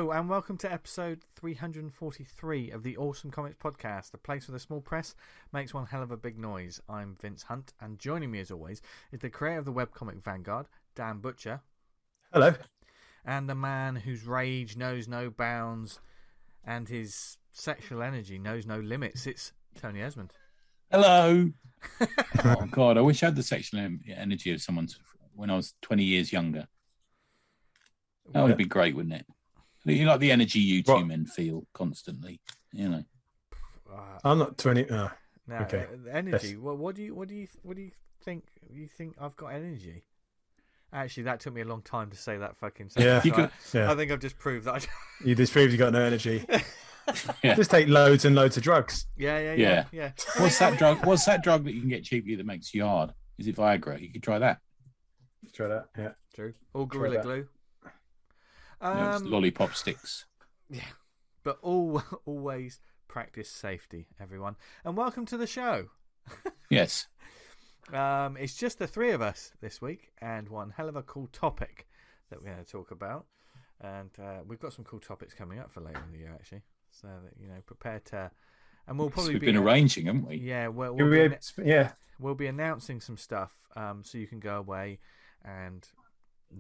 Hello and welcome to episode 343 of the Awesome Comics Podcast, the place where the small press makes one hell of a big noise. I'm Vince Hunt, and joining me as always is the creator of the webcomic Vanguard, Dan Butcher. Hello. And the man whose rage knows no bounds and his sexual energy knows no limits. It's Tony Esmond. Hello. Oh, God, I wish I had the sexual energy of someone when I was 20 years younger. That would be great, wouldn't it? You like the energy you two men feel constantly, you know. I'm not 20. No, okay. Energy. Yes. Well, what do you think? You think I've got energy? Actually, that took me a long time to say that fucking sentence. Yeah. I think I've just proved that. You disproved you got no energy. Yeah. Just take loads and loads of drugs. Yeah. What's that drug? What's that drug that you can get cheaply that makes you hard? Is it Viagra? You could try that. Try that. Yeah. True. Or Gorilla Glue. Lollipop sticks. Yeah, but always practice safety, everyone. And welcome to the show. Yes. It's just the three of us this week, and one hell of a cool topic that we're going to talk about. And we've got some cool topics coming up for later in the year, actually. So that prepare to. And we'll probably we've been arranging, haven't we? Yeah, we'll be announcing some stuff, so you can go away and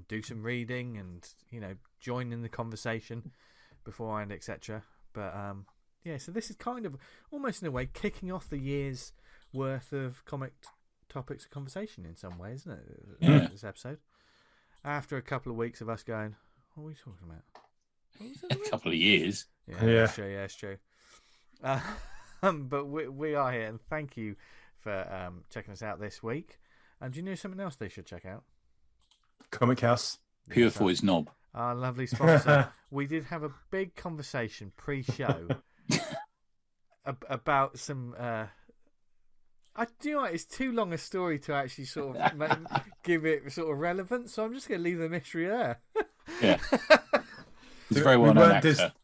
do some reading and join in the conversation beforehand, etc. But so this is kind of almost in a way kicking off the year's worth of comic topics of conversation in some way, isn't it? Yeah. This episode, after a couple of weeks of us going, what are we talking about? A couple of years. Yeah. It's true. But we are here, and thank you for checking us out this week. And do you know something else they should check out? Comic House. Pure for his knob. Our lovely sponsor. We did have a big conversation pre-show about some. I do know it's too long a story to actually sort of give it sort of relevance, so I'm just going to leave the mystery there. Yeah, it's very well known actor.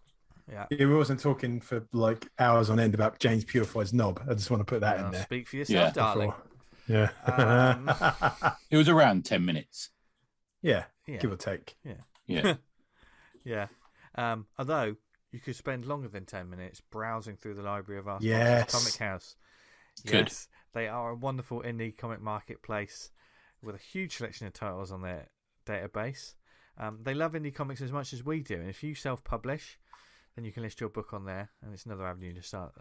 Yeah, we wasn't talking for like hours on end about James Purefoy's knob. I just want to put that in there. Speak for yourself, darling. Yeah. It was around 10 minutes. Yeah, give or take. Yeah. Although you could spend longer than 10 minutes browsing through the library of our Comic House. Yes, they are a wonderful indie comic marketplace with a huge selection of titles on their database. They love indie comics as much as we do, and if you self-publish, then you can list your book on there, and it's another avenue to start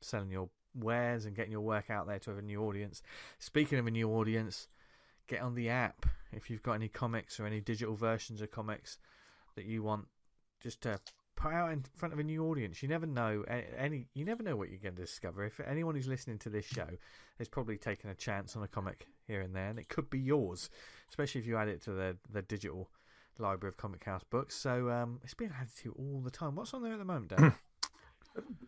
selling your wares and getting your work out there to a new audience. Speaking of a new audience, get on the app if you've got any comics or any digital versions of comics that you want just to put out in front of a new audience. You never know you never know what you're going to discover. If anyone who's listening to this show has probably taken a chance on a comic here and there, and it could be yours, especially if you add it to the digital library of Comic House books. So it's being added to all the time. What's on there at the moment, Dan?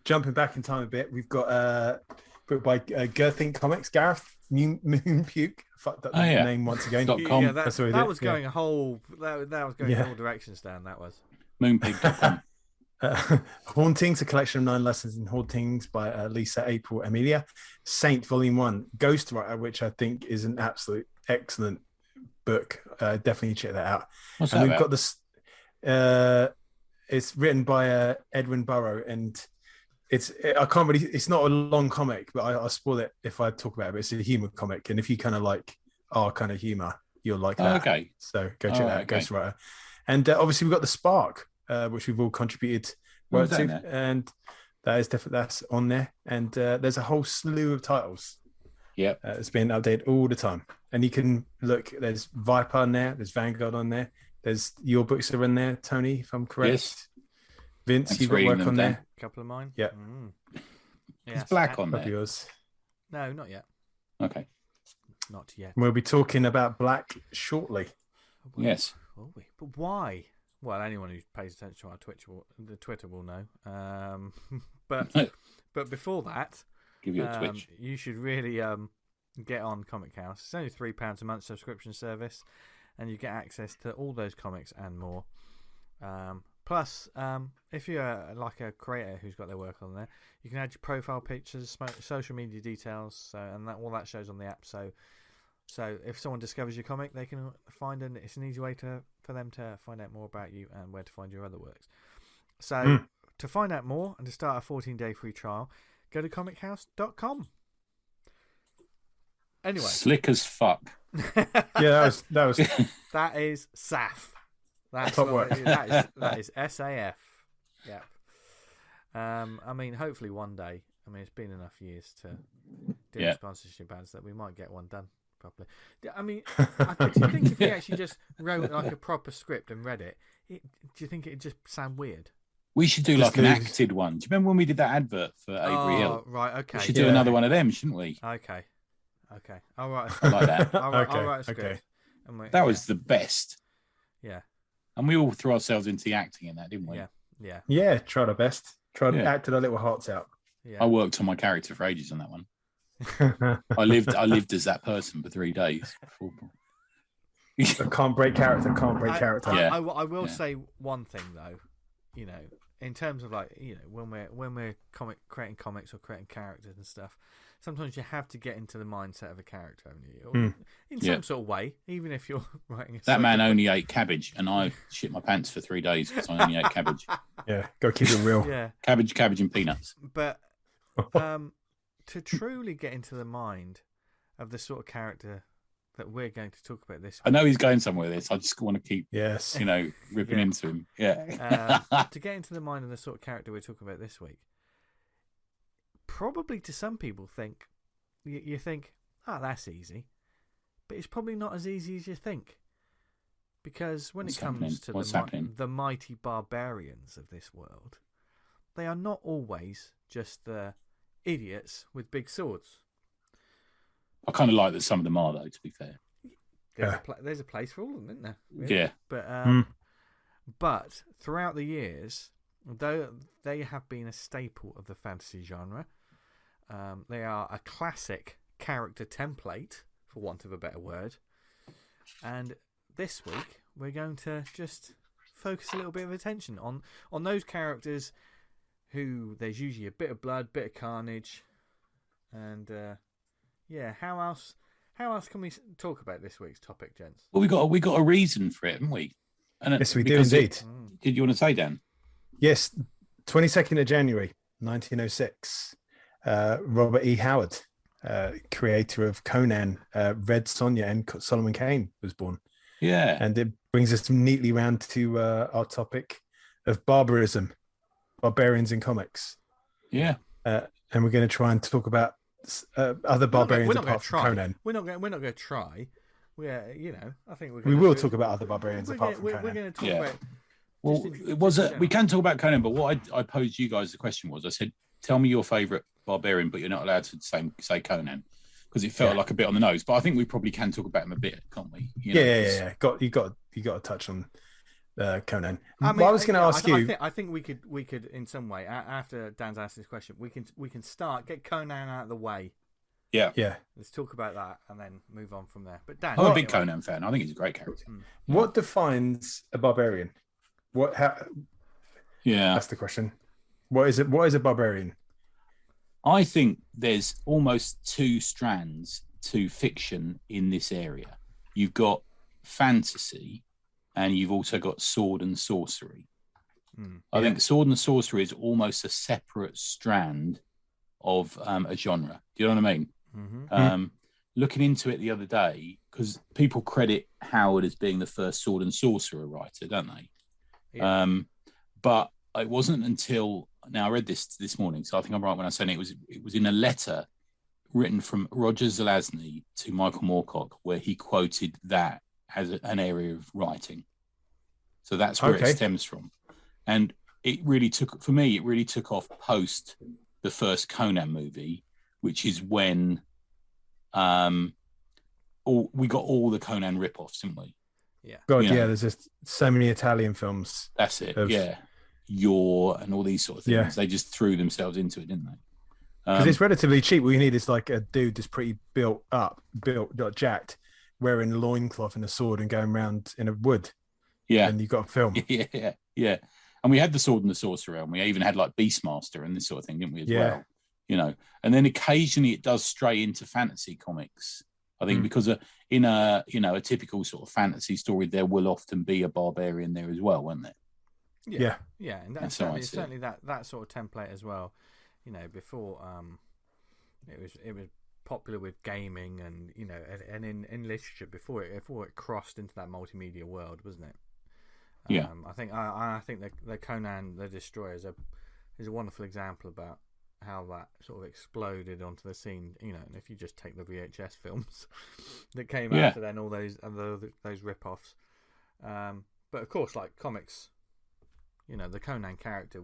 Jumping back in time a bit, we've got a book by Girthink Comics, Gareth Moon Puke. Fucked up the name once again. .com. Yeah, that was going a whole. That was going in all directions, Dan. That was Moonpig.com. Hauntings, a collection of 9 lessons in hauntings by Lisa April Amelia. Saint Volume 1, Ghostwriter, which I think is an absolute excellent book. Definitely check that out. What's and that we've about? got this. It's written by Edwin Burrow, and it's not a long comic, but I'll spoil it if I talk about it. But it's a humor comic, and if you kind of like our kind of humor, you'll like that. Okay. So go check that out, Ghostwriter. And obviously we've got the Spark, which we've all contributed work to, and that's on there. And there's a whole slew of titles. Yeah, it's been updated all the time, and you can look. There's Viper on there. There's Vanguard on there. There's your books are in there, Tony, if I'm correct. Yes. Vince, Thanks you've got work on there. A couple of mine. Yeah. Is Black on there? Yours. No, not yet. Okay. Not yet. We'll be talking about Black shortly. Yes. Will we? But why? Well, anyone who pays attention to our Twitter will know. But before that, give you a twitch. You should really get on Comic House. It's only £3 a month subscription service, and you get access to all those comics and more. Plus, if you're like a creator who's got their work on there, you can add your profile pictures, social media details, and all that shows on the app. So if someone discovers your comic, they can find it's an easy way for them to find out more about you and where to find your other works. So to find out more and to start a 14-day free trial, go to comichouse.com. Anyway, slick as fuck. Yeah, that was that is SAF. That's top what work. that is SAF. Yep. I mean, hopefully one day. I mean, it's been enough years to do sponsorship ads that we might get one done properly. I mean, do you think if we actually just wrote like a proper script and read it, do you think it'd just sound weird? We should do like an acted one. Do you remember when we did that advert for Avery Hill? Right, okay. We should do another one of them, shouldn't we? Okay. All right. I like that. All right, a script. Okay. That was the best. Yeah. And we all threw ourselves into the acting in that, didn't we? Yeah. Yeah, tried our best. Acted our little hearts out. Yeah. I worked on my character for ages on that one. I lived as that person for 3 days. Can't break character. I will say one thing though, in terms of like, when we're creating comics or creating characters and stuff, sometimes you have to get into the mindset of a character, haven't you? Or in some sort of way, even if you're writing. That man only ate cabbage, and I shit my pants for 3 days because I only ate cabbage. Yeah, go keep it real. Yeah, cabbage, and peanuts. But to truly get into the mind of the sort of character that we're going to talk about this week. I know he's going somewhere with this. I just want to keep, yes, ripping into him. Yeah. To get into the mind of the sort of character we're talking about this week, probably to some people you think, that's easy, but it's probably not as easy as you think, because when it comes to the mighty barbarians of this world, they are not always just the idiots with big swords. I kind of like that some of them are, though, to be fair. There's a place for all of them, isn't there? Really? Yeah. But throughout the years, though they have been a staple of the fantasy genre, they are a classic character template, for want of a better word. And this week, we're going to just focus a little bit of attention on those characters who there's usually a bit of blood, bit of carnage, and how else can we talk about this week's topic, gents? Well, we got a reason for it, haven't we? And yes, we do indeed. Did you want to say, Dan? Yes, 22nd of January, 1906. Robert E. Howard, creator of Conan, Red Sonja, and Solomon Kane was born. Yeah, and it brings us neatly round to our topic of barbarism, barbarians in comics. Yeah, and we're going to try and talk about other barbarians apart from Conan. We're not going to try. I think we will talk about other barbarians apart from Conan. We're going to talk about. Well, we can talk about Conan, but what I posed you guys the question was, I said, tell me your favourite barbarian, but you're not allowed to say Conan because it felt like a bit on the nose. But I think we probably can talk about him a bit, can't we? Yeah. You got to touch on Conan. I was going to ask you. I think we could in some way after Dan's asked this question, we can get Conan out of the way. Yeah. Let's talk about that and then move on from there. But Dan, I'm a big Conan fan. I think he's a great character. What defines a barbarian? That's the question. What is it? What is a barbarian? I think there's almost two strands to fiction in this area. You've got fantasy, and you've also got sword and sorcery. I think sword and sorcery is almost a separate strand of a genre. Do you know what I mean? Mm-hmm. Looking into it the other day, because people credit Howard as being the first sword and sorcerer writer, don't they? Yeah. But it wasn't until now I read this morning, so I think I'm right when I said it was in a letter written from Roger Zelazny to Michael Moorcock, where he quoted that as an area of writing. So that's where it stems from. And it really took off post the first Conan movie, which is when we got all the Conan rip-offs, didn't we? Yeah. God, there's just so many Italian films. That's it, Yor and all these sort of things. Yeah. They just threw themselves into it, didn't they? Because it's relatively cheap. What you need is like a dude that's pretty built, jacked, wearing a loincloth and a sword and going around in a wood. Yeah. And you've got a film. Yeah. And we had the sword and the sorcerer, and we even had like Beastmaster and this sort of thing, didn't we, as well? And then occasionally it does stray into fantasy comics. I think because in a typical sort of fantasy story, there will often be a barbarian there as well, won't there? Yeah, and That's certainly that sort of template as well. Before it was popular with gaming and and in literature before it crossed into that multimedia world, wasn't it? Yeah. I think the Conan the Destroyer is a wonderful example about how that sort of exploded onto the scene. And if you just take the VHS films that came after then, all those rip-offs. But of course, like comics, the Conan character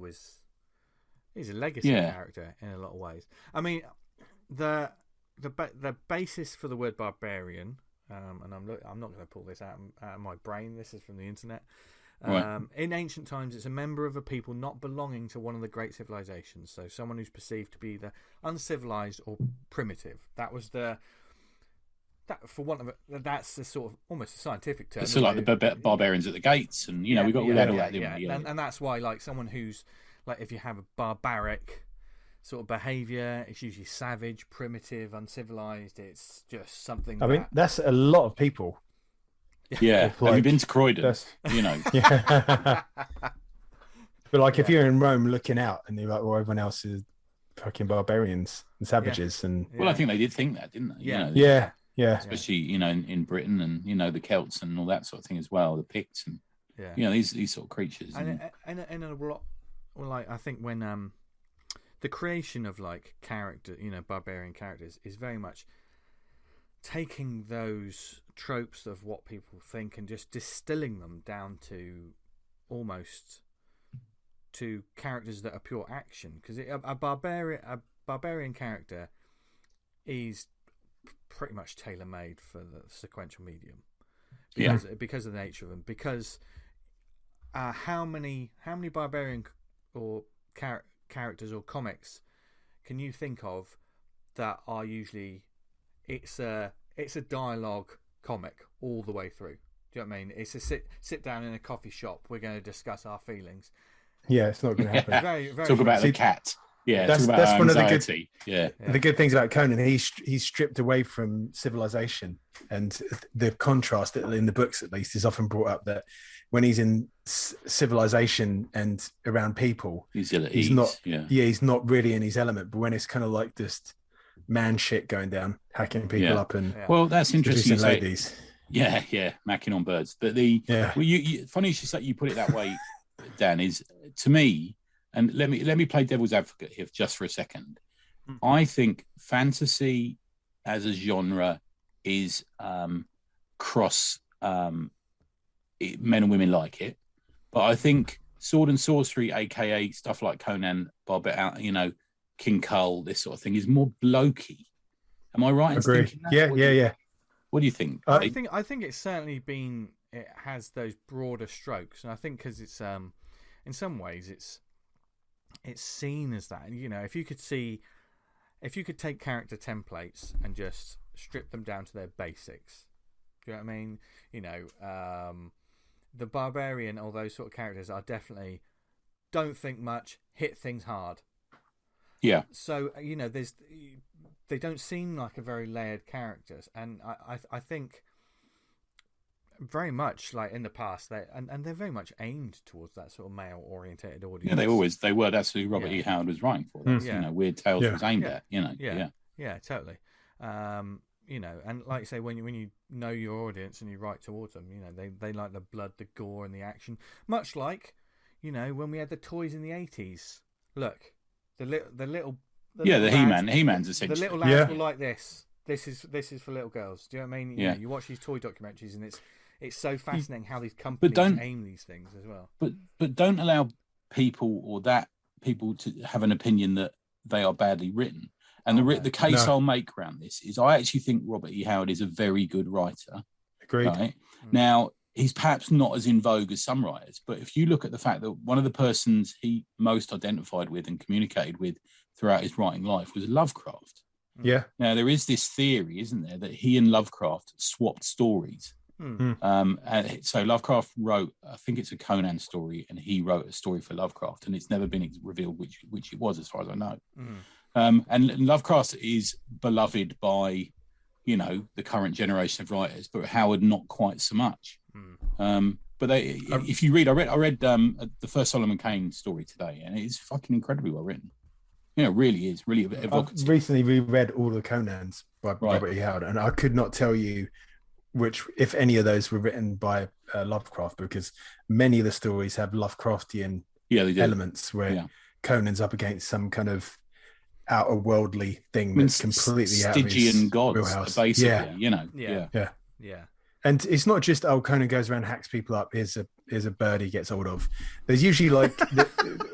he's a legacy character in a lot of ways. I mean, the basis for the word barbarian, and I'm not going to pull this out of my brain. This is from the internet. Right. In ancient times, it's a member of a people not belonging to one of the great civilizations. So someone who's perceived to be either uncivilized or primitive. That's the sort of almost a scientific term. It's like the barbarians at the gates, and we had all that. And that's why, like, someone who's like, if you have a barbaric sort of behavior, it's usually savage, primitive, uncivilized. It's just something. I mean, that's a lot of people. Yeah, have you been to Croydon? Yeah. But like, if you're in Rome looking out, and you're like, well, everyone else is fucking barbarians and savages, and well, I think they did think that, didn't they? Yeah. Especially in Britain, and the Celts and all that sort of thing as well, the Picts, and these sort of creatures. And a lot, well, like, I think when the creation of like character, barbarian characters, is very much taking those tropes of what people think and just distilling them down to almost to characters that are pure action. Because a barbarian character is pretty much tailor-made for the sequential medium, because of the nature of them. Because how many barbarian or characters or comics can you think of that are usually it's a dialogue comic all the way through? Do you know what I mean? It's a sit down in a coffee shop. We're going to discuss our feelings. Yeah, it's not going to happen. Very, very talk about the cat. Yeah, that's one of the good. The good things about Conan. He's stripped away from civilization, and the contrast in the books, at least, is often brought up that when he's in civilization and around people, he's not. Yeah, he's not really in his element. But when it's kind of like just man shit going down, hacking people up, and well, that's interesting. Ladies. Yeah, macking on birds. But well, you funny you put it that way, Dan. Is to me. And let me play devil's advocate here just for a second. Mm-hmm. I think fantasy as a genre is cross men and women like it, but I think sword and sorcery, aka stuff like Conan, Barbarian, King Kull, this sort of thing, is more blokey. Am I right? Agree. Yeah. What do you think? I think it's certainly been. It has those broader strokes, and I think because it's in some ways it's seen as that. If you could take character templates and just strip them down to their basics, do you know what I mean? The barbarian or those sort of characters are definitely don't think much, hit things hard. Yeah. So they don't seem like a very layered characters, and I think very much like in the past and they're very much aimed towards that sort of male orientated audience. Yeah, they were. That's who Robert E. Howard was writing for. That's, Weird Tales was aimed at. Yeah, totally. And like I say, when you know your audience and you write towards them, they like the blood, the gore, and the action. Much like when we had the toys in the 80s. Look, the little He-Man's essentially the little lads were like this. This is for little girls. Do you know what I mean? You watch these toy documentaries and it's so fascinating how these companies aim these things as well. But don't allow people to have an opinion that they are badly written. And the case I'll make around this is I actually think Robert E. Howard is a very good writer. Agreed. Right? Now, he's perhaps not as in vogue as some writers, but if you look at the fact that one of the persons he most identified with and communicated with throughout his writing life was Lovecraft. Yeah. Now, there is this theory, isn't there, that he and Lovecraft swapped stories. And so Lovecraft wrote, I think it's a Conan story, and he wrote a story for Lovecraft, and it's never been revealed which it was, as far as I know. And Lovecraft is beloved by, the current generation of writers, but Howard not quite so much. But if you read, I read the first Solomon Kane story today, and it's fucking incredibly well written. You know, it really is really evocative. I've recently reread all the Conans by Robert E. Howard, and I could not tell you which, if any of those were written by Lovecraft, because many of the stories have Lovecraftian elements where Conan's up against some kind of outer worldly thing that's completely out of his Stygian gods, wheelhouse. basically. You know, Yeah. And it's not just Conan goes around, hacks people up. Here's a bird he gets hold of. There's usually like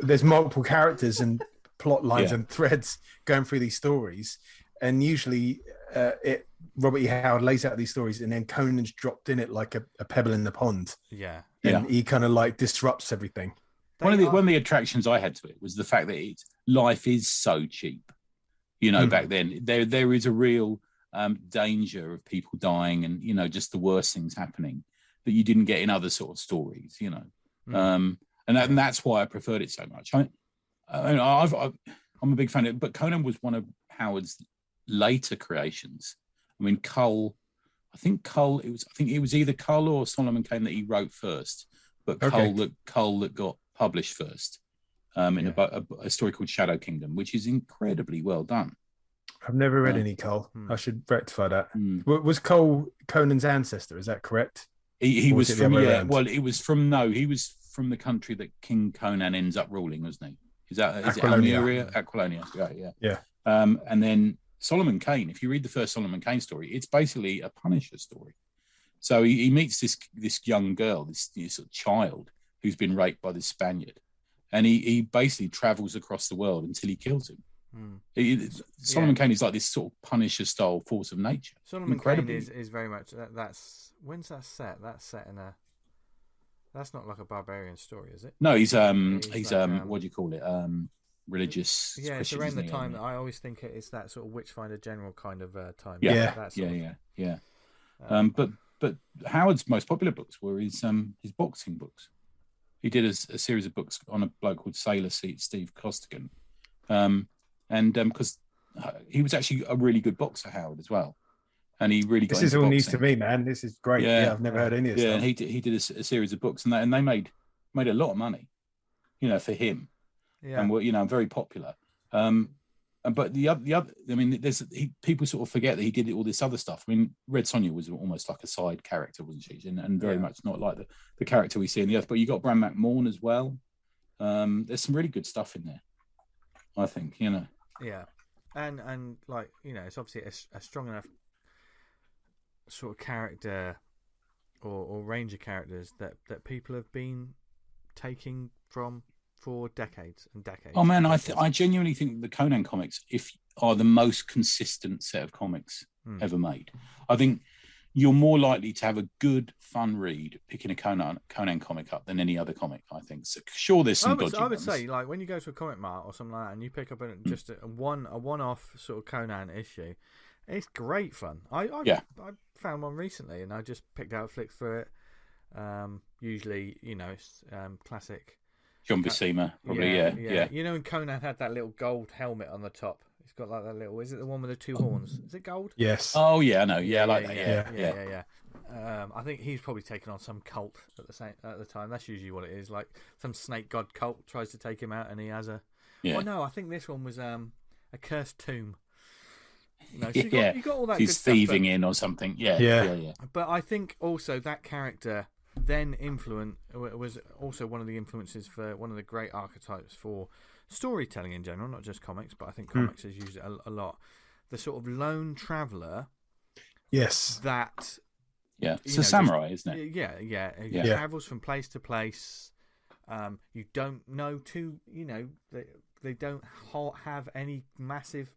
there's multiple characters and plot lines and threads going through these stories, and usually Robert E. Howard lays out these stories, and then Conan's dropped in it like a pebble in the pond. And he kind of like disrupts everything. One of the attractions I had to it was the fact that life is so cheap. You know, back then there is a real danger of people dying, and you know, just the worst things happening that you didn't get in other sort of stories. You know, and that's why I preferred it so much. I'm a big fan of it, but Conan was one of Howard's later creations. I mean, Kull. I think it was either Kull or Solomon Kane that he wrote first, but Kull that got published first in a story called Shadow Kingdom, which is incredibly well done. I've never read any Kull. I should rectify that. Was Kull Conan's ancestor? Is that correct? He was from he was from the country that King Conan ends up ruling, wasn't he? Is it Aquilonia? Yeah. And then Solomon Kane. If you read the first Solomon Kane story, it's basically a Punisher story. So he meets this young girl, this sort of child who's been raped by this Spaniard, and he basically travels across the world until he kills him. Solomon Kane is like this sort of Punisher style force of nature. Solomon Kane is very much that's when's that set? That's set in a. That's not like a barbarian story, is it? No, he's like, what do you call it? Religious. Yeah, it's around the time that I always think it's that sort of Witchfinder General kind of time. Yeah. But Howard's most popular books were his boxing books. He did a series of books on a bloke called Sailor Steve Costigan, and because he was actually a really good boxer, Howard, as well. And he really got. This is all news to me, man. This is great. Yeah, I've never heard any of this. Yeah, and he did a series of books, and they made a lot of money, you know, for him. Yeah, and were, you know, very popular. But the other, I mean, people sort of forget that he did all this other stuff. I mean, Red Sonja was almost like a side character, wasn't she? And very much not like the character we see in the Earth. But you got Bran McMorn as well. There's some really good stuff in there, I think. You know. Yeah, and like, you know, it's obviously a strong enough sort of character or range of characters that people have been taking from for decades and decades. Oh man, I genuinely think the Conan comics are the most consistent set of comics ever made. I think you're more likely to have a good, fun read picking a Conan comic up than any other comic, I think. So sure, there's some dodgy I would ones. say, like, when you go to a comic mart or something like that and you pick up just a one-off sort of Conan issue, it's great fun. I found one recently and I just picked out, flicked through it. Usually, you know, it's classic John Buscema, probably, yeah. You know, and Conan had that little gold helmet on the top. It's got like that little. Is it the one with the two horns? Is it gold? Yes. Oh yeah, I know. Yeah, I like that. Yeah. I think he's probably taken on some cult at the time. That's usually what it is. Like some snake god cult tries to take him out, and he has a. Yeah. Oh no, I think this one was a cursed tomb. So you got all that. He's good thieving stuff, in or something. Yeah. But I think also that character then was also one of the influences for one of the great archetypes for storytelling in general, not just comics, but I think comics has used it a lot. The sort of lone traveller. Yes. That. Yeah, it's a samurai, isn't it? Yeah. He travels from place to place. You don't know they don't have any massive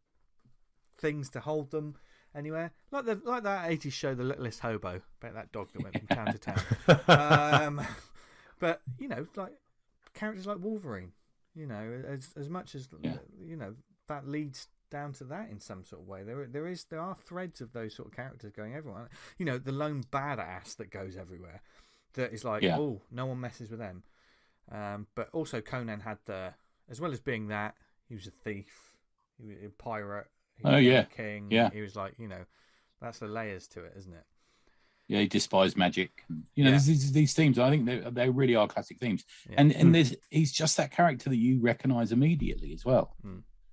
things to hold them anywhere, like that 80s show The Littlest Hobo, about that dog that went from town to town. But you know, like characters like Wolverine, you know, as much as you know, that leads down to that in some sort of way. There are threads of those sort of characters going everywhere. You know, the lone badass that goes everywhere, that is like, oh, no one messes with them. But also Conan had as well as being that, he was a thief, he was a pirate. He was a king. Yeah. He was like, you know, that's the layers to it, isn't it? Yeah, he despised magic. And, there's these themes. I think they really are classic themes. Yeah. And he's just that character that you recognise immediately as well.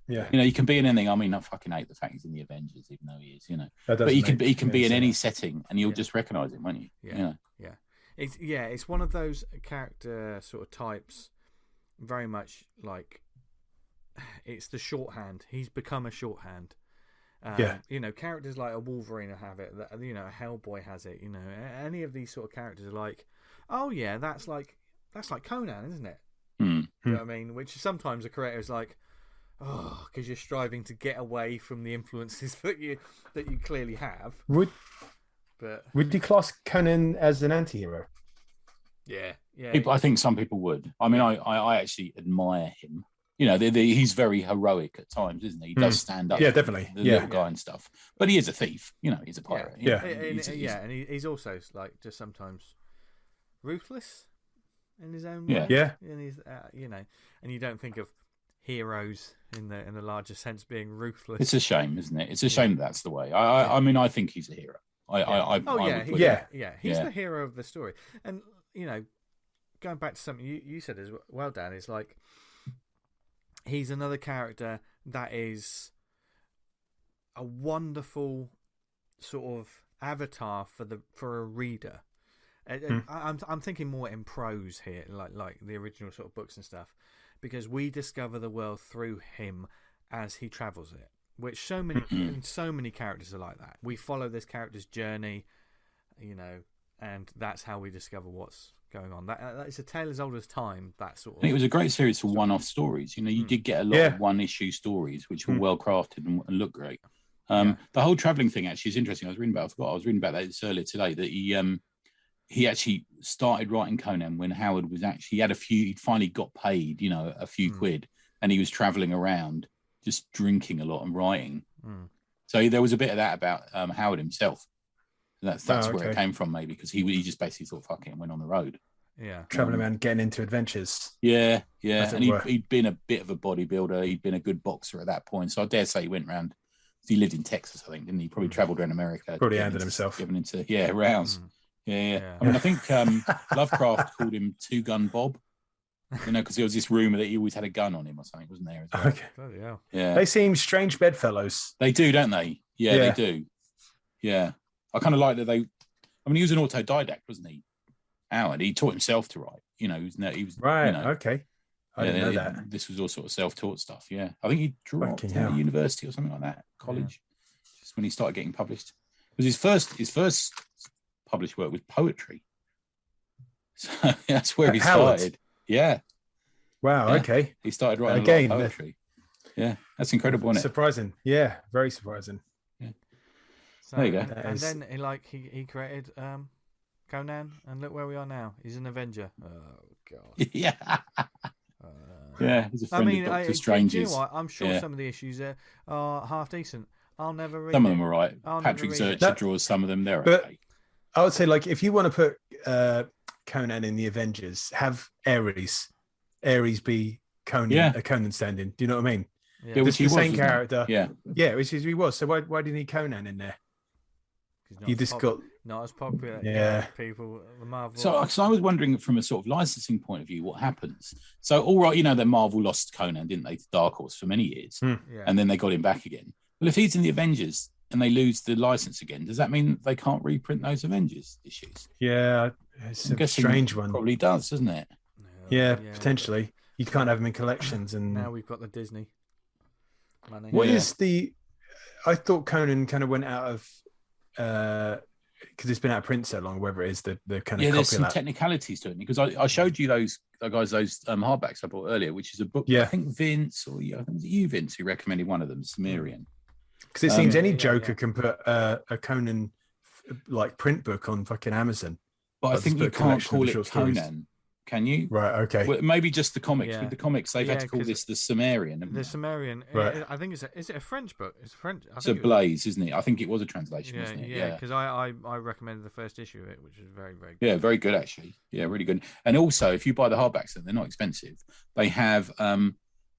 Yeah, you can be in anything. I mean, I fucking hate the fact he's in the Avengers, even though he is. But he can be in any setting, and you'll just recognise him, won't you? It's one of those character sort of types, very much like it's the shorthand. He's become a shorthand. Characters like a Wolverine have it. A Hellboy has it. Any of these sort of characters are like, oh yeah, that's like Conan, isn't it? You know what I mean? Which sometimes a creator is like, oh, because you're striving to get away from the influences that you clearly have. Would you class Conan as an anti-hero? Yeah. I think some people would. I mean, I actually admire him. He's very heroic at times, isn't he? He does stand up. Yeah, definitely. The little guy and stuff. But he is a thief. He's a pirate. And he's also like just sometimes ruthless in his own way. Yeah. And he's and you don't think of heroes in the larger sense being ruthless. It's a shame, isn't it? It's a shame that's the way. I mean, I think he's a hero. He's the hero of the story. And going back to something you said as well, Dan, is like, he's another character that is a wonderful sort of avatar for a reader. I'm thinking more in prose here, like the original sort of books and stuff, because we discover the world through him as he travels it. Which so many characters are like that. We follow this character's journey, and that's how we discover what's going on. It's a tale as old as time. That sort of. It was a great series for one-off stories. You did get a lot of one-issue stories, which were well crafted and look great. The whole traveling thing actually is interesting. I was reading about that earlier today. That he actually started writing Conan when Howard was he'd finally got paid, a few quid, and he was traveling around just drinking a lot and writing. So there was a bit of that about Howard himself. That's where it came from, maybe, because he just basically thought, fuck it, and went on the road. Yeah, traveling around, getting into adventures. Yeah. And he'd been a bit of a bodybuilder. He'd been a good boxer at that point. So I dare say he went around. He lived in Texas, I think, didn't he? Probably travelled around America. Probably handled himself. Given into rounds. Yeah. I mean, I think Lovecraft called him Two Gun Bob. Because there was this rumor that he always had a gun on him or something, wasn't there? As well? Okay. Yeah. They seem strange bedfellows. They do, don't they? Yeah, they do. Yeah. I kind of like that he was an autodidact, wasn't he? Howard, he taught himself to write. He was right. Okay. I didn't know that. This was all sort of self-taught stuff. Yeah. I think he dropped out of university or something like that, college, just when he started getting published. Because his first published work was poetry. So that's where he started. Yeah. Wow. Yeah. Okay. He started writing a lot of poetry. Yeah, that's incredible, isn't it? Surprising. Yeah, very surprising. Yeah. So, there you go. And then he created Conan, and look where we are now. He's an Avenger. Oh God. Yeah. He's a friend of Doctor Strange's. You know what? I'm sure some of the issues are half decent. I'll never read. Some of them are right. Patrick Zircher draws some of them. They're okay. I would say, like, if you want to put Conan in the Avengers, have Aryas be Conan, a Conan stand-in. Do you know what I mean? Yeah, which the same character. Yeah, which is he was. So why do you need Conan in there? You just got not as popular. Yeah, people. The Marvel. So I was wondering, from a sort of licensing point of view, what happens? So all right, that Marvel lost Conan, didn't they, to Dark Horse for many years, and then they got him back again. Well, if he's in the Avengers and they lose the license again, does that mean they can't reprint those Avengers issues? Yeah, it's a strange one. Probably does, doesn't it? Yeah, potentially. You can't have them in collections, and now we've got the Disney money. What is the? I thought Conan kind of went out of because it's been out of print so long. Whether it is the kind of there's some technicalities to it, because I showed you those hardbacks I bought earlier, which is a book. I think Vince, or I think it was you, Vince, who recommended one of them, Sumerian. Because it seems any Joker can put a Conan like print book on fucking Amazon. But I think you can't call it Conan. Can you? Right, okay. Well, maybe just the comics. Yeah. With the comics, they've had to call this the Sumerian. The Sumerian. Right. I think is it a French book? It's French. It's a Blaze, isn't it? I think it was a translation, wasn't it? Yeah, because I recommended the first issue of it, which was very, very good. Yeah, very good, actually. Yeah, really good. And also, if you buy the hardbacks, they're not expensive. They have...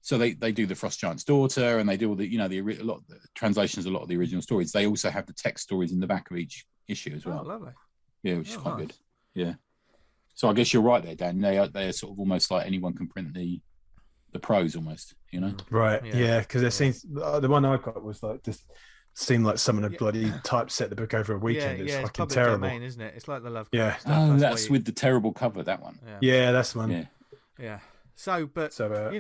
So they do the Frost Giant's Daughter, and they do all the a lot of the translations, a lot of the original stories. They also have the text stories in the back of each issue as well. Oh, lovely. Yeah, which is quite good. Yeah. So I guess you're right there, Dan. They are sort of almost like anyone can print the prose almost, you know? Right. Yeah, because it seems the one I got was like just seemed like someone had bloody typeset the book over a weekend. It's fucking public terrible. domain, isn't it? It's like the Love Yeah. stuff. Oh, that's with the terrible cover, that one. Yeah, that's the one. Yeah. Yeah. So,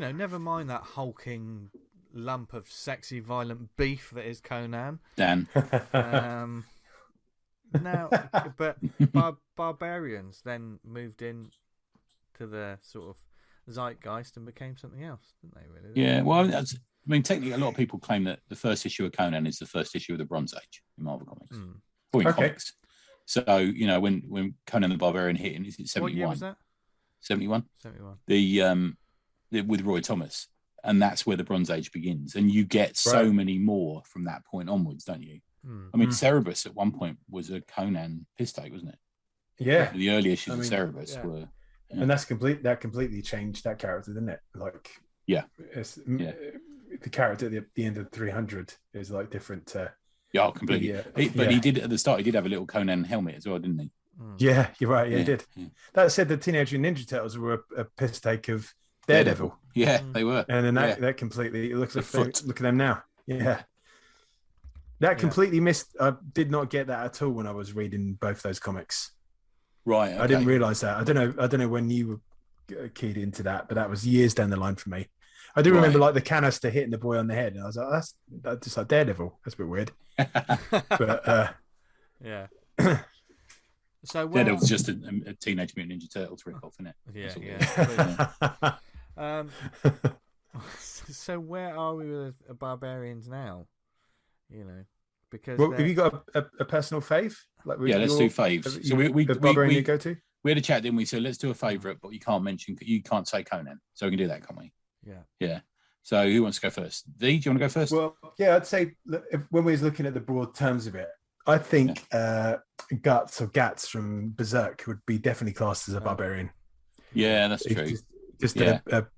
never mind that hulking lump of sexy, violent beef that is Conan. Dan. Now, but Barbarians then moved in to the sort of zeitgeist and became something else, didn't they? Really? Yeah. Well, technically, a lot of people claim that the first issue of Conan is the first issue of the Bronze Age in Marvel Comics, or in comics. So, when Conan the Barbarian hit in, is it 71? What year was that? 71. 71. With Roy Thomas, and that's where the Bronze Age begins, and you get so many more from that point onwards, don't you? I mean, Cerebus at one point was a Conan piss take, wasn't it? Yeah. The early issues of Cerebus were, and that completely changed that character, didn't it? Like, the character at the end of 300 is like different. Completely. He did at the start. He did have a little Conan helmet as well, didn't he? Yeah, you're right. Yeah, he did. Yeah. That said, the Teenage Mutant Ninja Turtles were a piss take of Daredevil. Yeah, they were. And then that completely look at them now. Yeah. That completely missed. I did not get that at all when I was reading both those comics. Right. Okay. I didn't realize that. I don't know when you were keyed into that, but that was years down the line for me. I do remember like the canister hitting the boy on the head, and I was like, that's just like Daredevil. That's a bit weird. But yeah. So Daredevil's just a Teenage Mutant Ninja Turtles ripoff, isn't it? Yeah. So where are we with the Barbarians now? Because have you got a personal fave? Like, let's do faves. So we Barbarian you go to? We had a chat, didn't we? So let's do a favourite, but you can't say Conan. So we can do that, can't we? Yeah. Yeah. So who wants to go first? V, do you want to go first? Well, yeah, I'd say when we was looking at the broad terms of it, I think Guts from Berserk would be definitely classed as a barbarian. Yeah, that's true. Just a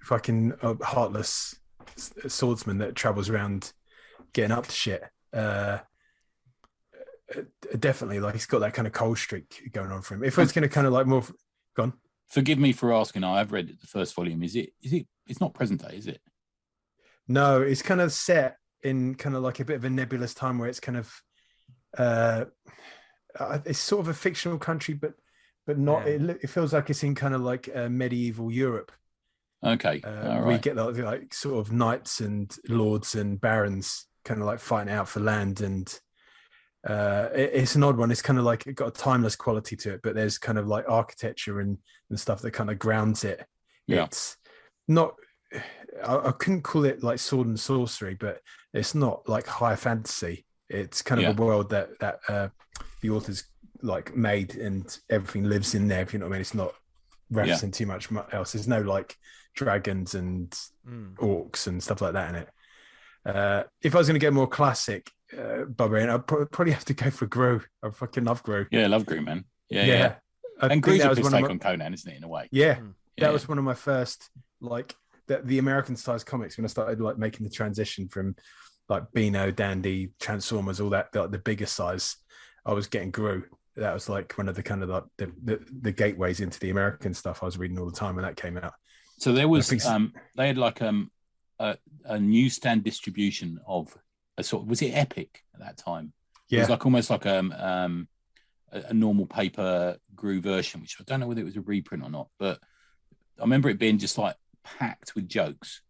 fucking heartless swordsman that travels around getting up to shit. Definitely, like, he's got that kind of cold streak going on for him. If it's going to kind of like more gone. Forgive me for asking. I've read the first volume. Is it? It's not present day, is it? No, it's kind of set in kind of like a bit of a nebulous time where it's kind of it's sort of a fictional country, but not. Yeah. It feels like it's in kind of like medieval Europe. Okay, we get like sort of knights and lords and barons kind of like fighting out for land, and it's an odd one. It's kind of like it got a timeless quality to it, but there's kind of like architecture and stuff that kind of grounds it. Yeah. It's not. I couldn't call it like sword and sorcery, but it's not like high fantasy. It's kind of a world that the author's like made, and everything lives in there. If you know what I mean, it's not referencing too much else. There's no like dragons and orcs and stuff like that in it. If I was going to get more classic Barbarian, I'd probably have to go for Gru. I fucking love Gru. Yeah, I love Gru, man. Yeah. And Gru's a piss take on Conan, isn't it, in a way? Yeah. That was one of my first, like, the American sized comics when I started like making the transition from like Beano, Dandy, Transformers, all that, like the bigger size. I was getting Gru. That was like one of the kind of like the gateways into the American stuff I was reading all the time when that came out. So there was they had like a newsstand distribution of a sort of, was it Epic at that time? Yeah. It was like almost like a normal paper Gru version, which I don't know whether it was a reprint or not, but I remember it being just like packed with jokes.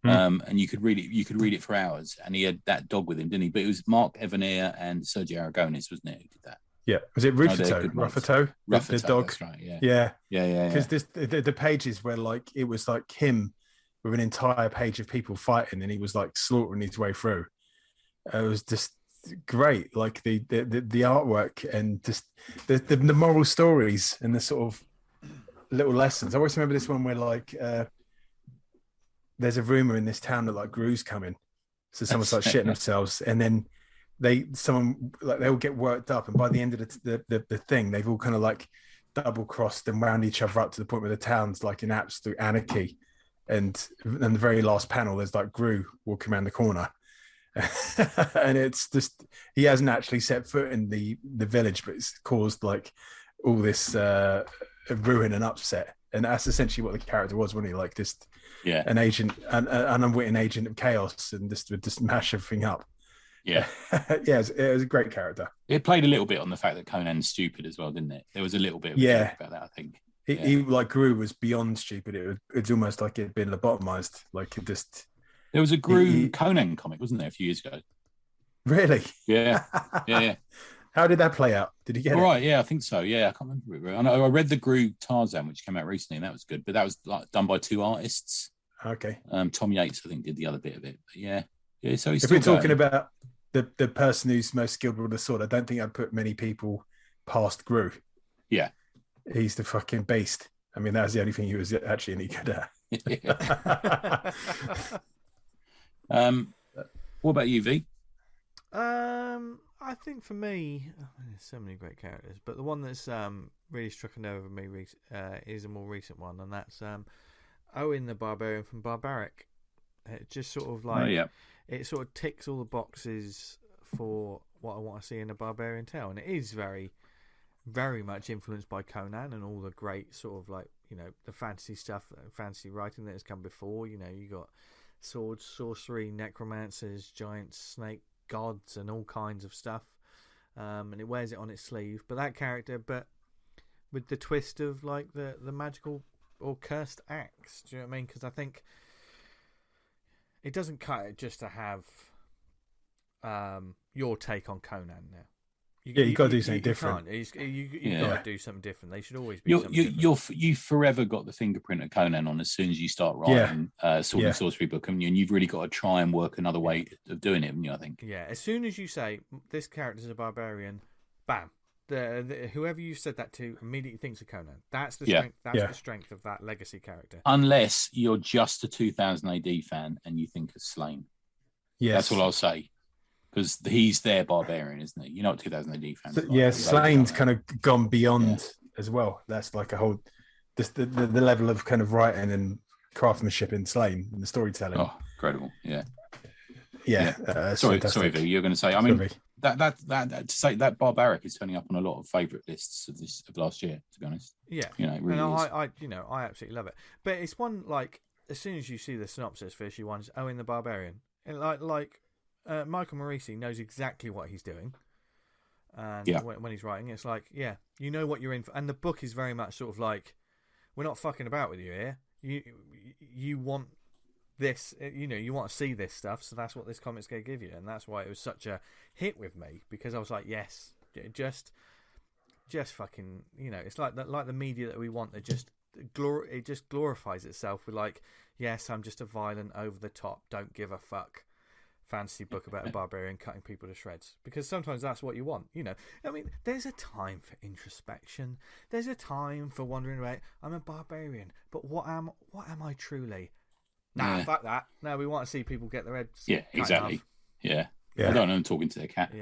And you could read it for hours, and he had that dog with him, didn't he? But it was Mark Evanier and Sergio Aragonis, wasn't it, who did that? Yeah, was it Ruffato? The dog. That's right. Yeah. Because the pages were like, it was like him with an entire page of people fighting, and he was like slaughtering his way through. It was just great, like the artwork and just the moral stories and the sort of little lessons. I always remember this one where like there's a rumor in this town that like Gru's coming, so someone starts shitting themselves, and then they all get worked up, and by the end of the thing, they've all kind of like double crossed and wound each other up to the point where the town's like in absolute anarchy. And then the very last panel, there's like Gru walking around the corner, And it's just he hasn't actually set foot in the village, but it's caused like all this ruin and upset. And that's essentially what the character was, wasn't he? Like just an agent, an unwitting agent of chaos, and just would just mash everything up. Yeah, yeah, it was a great character. It played a little bit on the fact that Conan's stupid as well, didn't it? There was a little bit of a joke about that, I think. He like Gru was beyond stupid. It's almost like it had been lobotomized. Like it just. There was a Gru Conan comic, wasn't there, a few years ago? Really? Yeah. How did that play out? Did he get it? Right, yeah, I think so. Yeah, I can't remember it. I read the Gru Tarzan, which came out recently, and that was good. But that was like done by two artists. Okay. Tom Yates, I think, did the other bit of it. But yeah. So he's if we're talking about the person who's most skilled with the sword, I don't think I'd put many people past Gru. Yeah. He's the fucking beast. I mean, that was the only thing he was actually any good at. What about you, V? I think for me, there's so many great characters, but the one that's really struck a nerve with me is a more recent one, and that's Owen the Barbarian from Barbaric. It just sort of like it sort of ticks all the boxes for what I want to see in a barbarian tale, and it is very, very much influenced by Conan and all the great sort of like the fantasy stuff, fantasy writing that has come before. You got swords, sorcery, necromancers, giants, snake gods, and all kinds of stuff, and it wears it on its sleeve. But that character, but with the twist of like the magical or cursed axe. Do you know what I mean? Because I think it doesn't cut it just to have your take on Conan now. You got to do something different. You got to do something different. They should always be. You've forever got the fingerprint of Conan on as soon as you start writing sword and sorcery book, and you've really got to try and work another way of doing it. Haven't you, I think. Yeah, as soon as you say this character's a barbarian, bam. Whoever you said that to immediately thinks of Conan. That's the strength. That's the strength of that legacy character. Unless you're just a 2000 AD fan and you think of Slain. Yes, that's all I'll say. Because he's their barbarian, isn't he? You're not 2000 AD fans. So, Slane's kind of gone beyond as well. That's like a whole, just the level of kind of writing and craftsmanship in Slane and the storytelling. Oh, incredible! Yeah. Sorry, V, you're going to say. I mean, that to say that Barbaric is turning up on a lot of favourite lists of last year. To be honest, yeah, it really is. I absolutely love it. But it's one like as soon as you see the synopsis for issue 1, it's Owen the Barbarian, and like. Michael Morisi knows exactly what he's doing, and when he's writing, it's like, you know what you're in for. And the book is very much sort of like, we're not fucking about with you here. You want this, you want to see this stuff, so that's what this comic's going to give you, and that's why it was such a hit with me, because I was like, yes, just fucking, it's like the media that we want that it just glorifies itself with like, yes, I'm just a violent, over the top, don't give a fuck fantasy book about a barbarian cutting people to shreds, because sometimes that's what you want. I mean, there's a time for introspection, there's a time for wondering about, I'm a barbarian, but what am I truly? Fuck that. No, we want to see people get their heads exactly off. Yeah I don't know, I'm talking to their cat.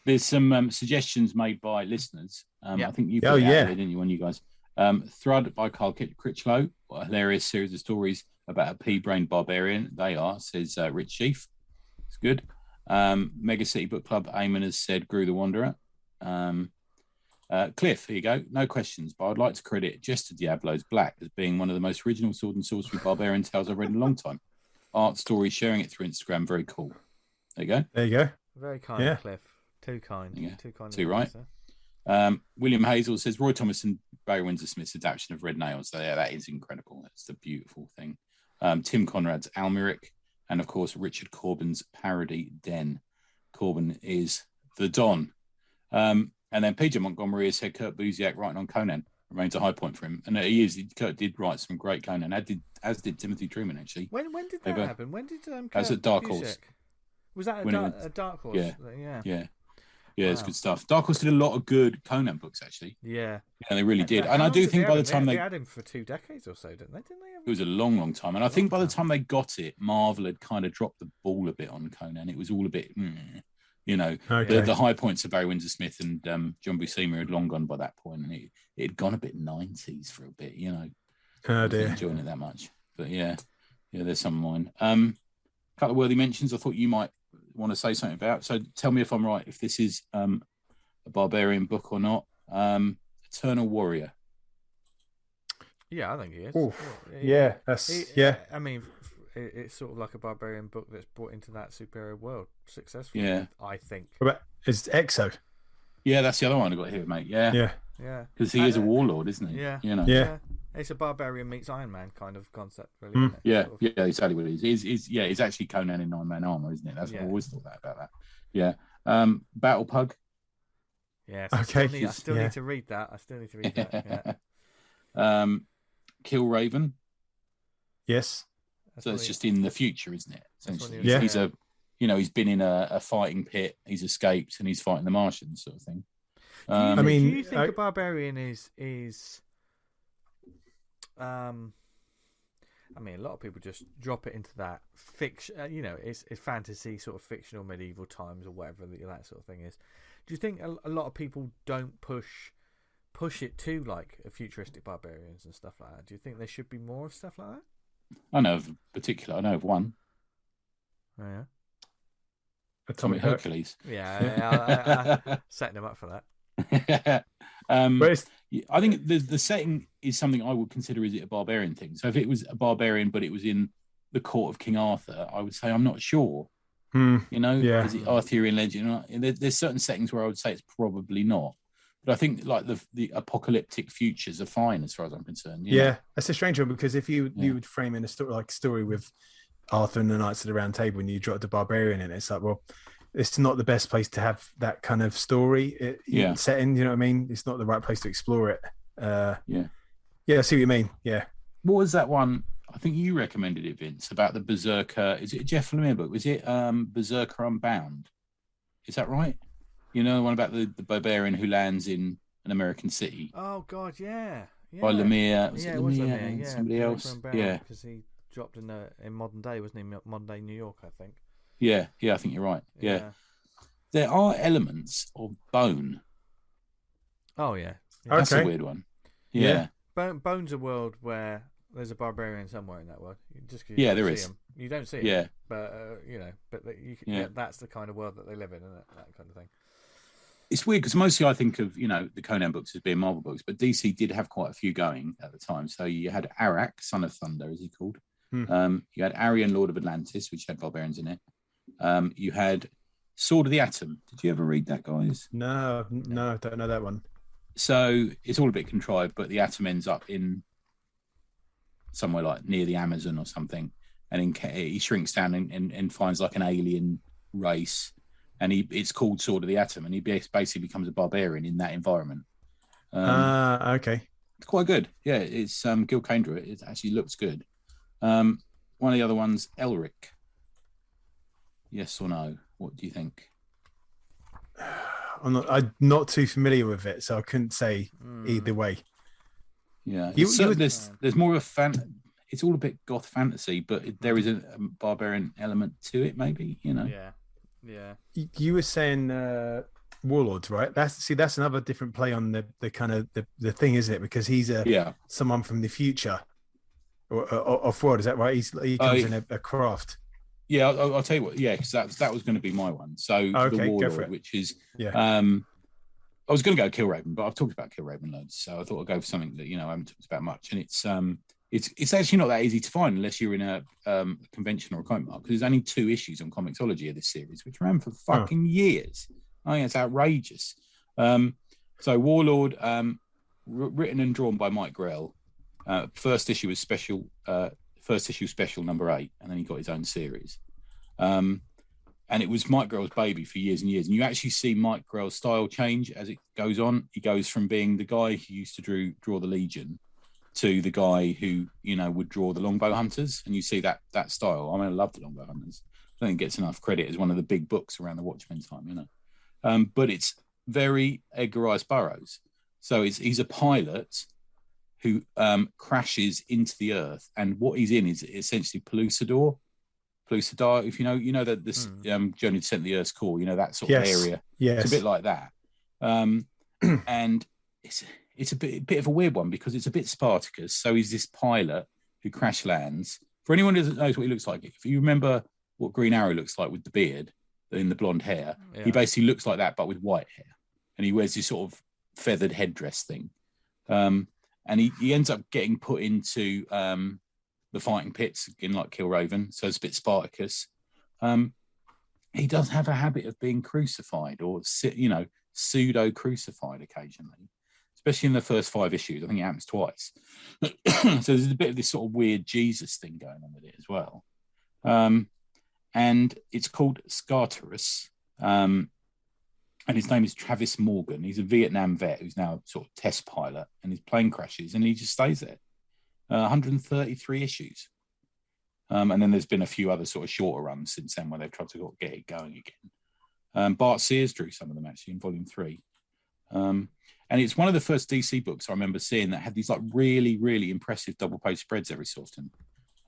There's some suggestions made by listeners. I think you put it out there, didn't you, one of you guys? Thrud by Carl Critchlow, a hilarious series of stories about a pea-brained barbarian. They are, says Rich Chief. It's good. Mega City Book Club, Eamon has said Gru the Wanderer. Cliff, here you go. No questions, but I'd like to credit Jester Diablo's Black as being one of the most original sword and sorcery barbarian tales I've read in a long time. Art story, sharing it through Instagram, very cool. There you go. Very kind, Cliff. Too kind. Too kind. Too right. William Hazel says Roy Thomas and Barry Windsor Smith's adaptation of Red Nails. That is incredible. That's a beautiful thing. Tim Conrad's Almeric, and of course Richard Corbin's parody Den. Corbin is the Don. And then PJ Montgomery has said Kurt Busiek writing on Conan remains a high point for him, and Kurt did write some great Conan, as did Timothy Truman actually. When did that happen? When did Kurt as at Dark Busiek? Horse? Was that a Dark Horse? Yeah, it's good stuff. Dark Horse did a lot of good Conan books, actually. Yeah, they really did. And I do think by the time they had him for 2 decades or so, didn't they? It was a long, long time. And I think by the time they got it, Marvel had kind of dropped the ball a bit on Conan. It was all a bit, the high points of Barry Windsor Smith and John Buscema had long gone by that point, and it had gone a bit 90s for a bit. Oh dear, enjoying it that much. But yeah. Yeah, there's some of mine. A couple of worthy mentions I thought you might want to say something about. So tell me if I'm right, if this is a Barbarian book or not. Eternal Warrior. Yeah, I think he is. Yeah, I mean, it's sort of like a Barbarian book that's brought into that superior world successfully. Yeah, I think. But it's Exo. Yeah, that's the other one I got here, mate. Yeah. Because he is a warlord, isn't he? Yeah. You know. Yeah. It's a Barbarian meets Iron Man kind of concept, really. Mm. Isn't it? Yeah, Sort of. yeah, exactly what it is. It's actually Conan in 9-man armor, isn't it? That's what I always thought about that. Yeah. Battle Pug. Yeah. Okay. I still need to read that. Yeah. Kill Raven. Yes. So it's just in the future, isn't it? Essentially, Yeah. He's a, he's been in a fighting pit. He's escaped and he's fighting the Martians, sort of thing. Do you think a Barbarian is? I mean, a lot of people just drop it into that fiction. It's fantasy, sort of fictional medieval times or whatever that sort of thing is. Do you think a lot of people don't push it to like a futuristic barbarians and stuff like that? Do you think there should be more of stuff like that? I know of one. Oh, yeah. Atomic Hercules. Yeah, setting them up for that. I think the setting is something I would consider is it a barbarian thing. So if it was a barbarian, but it was in the court of King Arthur, I would say I'm not sure. Is it Arthurian legend? There's certain settings where I would say it's probably not. But I think like the apocalyptic futures are fine as far as I'm concerned. That's a strange one because if you would frame in a story with Arthur and the Knights of the Round Table and you dropped a barbarian in it, it's like, well, it's not the best place to have that kind of story setting. You know what I mean? It's not the right place to explore it. I see what you mean. Yeah. What was that one? I think you recommended it, Vince, about the Berserker. Is it a Jeff Lemire book? Was it Berserker Unbound? Is that right? The one about the barbarian who lands in an American city. Oh God, yeah. By Lemire. It was Lemire. Yeah. Somebody else. Yeah. Because he dropped in modern day, wasn't he? Modern day New York, I think. Yeah, I think you're right. Yeah. There are elements of bone. Oh yeah. That's a weird one. Yeah. Bone's a world where there's a barbarian somewhere in that world. Just there is. Him. You don't see him. Yeah. But that's the kind of world that they live in, isn't it? That kind of thing. It's weird because mostly I think of the Conan books as being Marvel books, but DC did have quite a few going at the time. So you had Arak, Son of Thunder, as he called. You had Aryan, Lord of Atlantis, which had barbarians in it. You had Sword of the Atom. Did you ever read that, guys? No, don't know that one. So it's all a bit contrived, but the Atom ends up in somewhere like near the Amazon or something, and he shrinks down and finds like an alien race, and it's called Sword of the Atom, and he basically becomes a barbarian in that environment. Okay. It's quite good. Yeah, it's Gil Kane drew it. It actually looks good. One of the other ones, Elric. Yes or no? What do you think? I'm not too familiar with it, so I couldn't say either way. Yeah, there's more of a it's all a bit goth fantasy, but there is a barbarian element to it, maybe. Yeah. You were saying Warlords, right? That's another different play on the kind of the thing, isn't it? Because he's someone from the future or off-world. Is that right? He comes in a craft. Yeah, I'll tell you what. Yeah, because that was going to be my one. So the Warlord, which is I was going to go Killraven, but I've talked about Killraven loads, so I thought I'd go for something that I haven't talked about much, and it's actually not that easy to find unless you're in a convention or a comic market, because there's only 2 issues on Comixology of this series, which ran for fucking years. I think it's outrageous. So Warlord, written and drawn by Mike Grell. First issue was special. First issue special number 8, and then he got his own series. And it was Mike Grell's baby for years and years. And you actually see Mike Grell's style change as it goes on. He goes from being the guy who used to draw the Legion to the guy who, would draw the Longbow Hunters. And you see that style. I mean, I love the Longbow Hunters. I don't think it gets enough credit as one of the big books around the Watchmen time, But it's very Edgar Rice Burroughs. So he's a pilot who crashes into the Earth. And what he's in is essentially Pellucidar, if you know that this journey to center the Earth's core, that sort of area. Yes. It's a bit like that. And it's a bit of a weird one because it's a bit Spartacus. So he's this pilot who crash lands For anyone who doesn't know what he looks like, if you remember what Green Arrow looks like with the beard and the blonde hair, he basically looks like that, but with white hair. And he wears this sort of feathered headdress thing. And he ends up getting put into the fighting pits in like Killraven. So it's a bit Spartacus. He does have a habit of being crucified or, pseudo crucified occasionally, especially in the first 5 issues. I think it happens twice. So there's a bit of this sort of weird Jesus thing going on with it as well. And it's called Scarterus. And his name is Travis Morgan. He's a Vietnam vet who's now sort of test pilot, and his plane crashes and he just stays there. 133 issues. And then there's been a few other sort of shorter runs since then where they've tried to get it going again. Bart Sears drew some of them actually in volume 3. And it's one of the first DC books I remember seeing that had these like really, really impressive double page spreads every so often.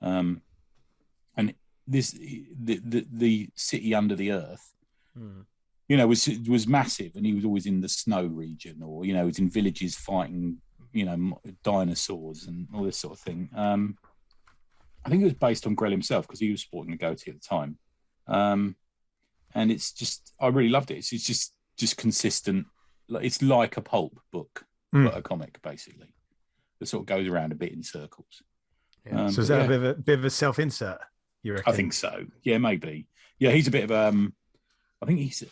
And this, the city under the earth, was massive, and he was always in the snow region, or, was in villages fighting, dinosaurs and all this sort of thing. I think it was based on Grell himself because he was sporting a goatee at the time. And it's just, I really loved it. It's just consistent. It's like a pulp book, but a comic basically that sort of goes around a bit in circles. Yeah. So is that a bit of a self-insert, you reckon? I think so. Yeah, maybe. Yeah, he's a bit of I think he's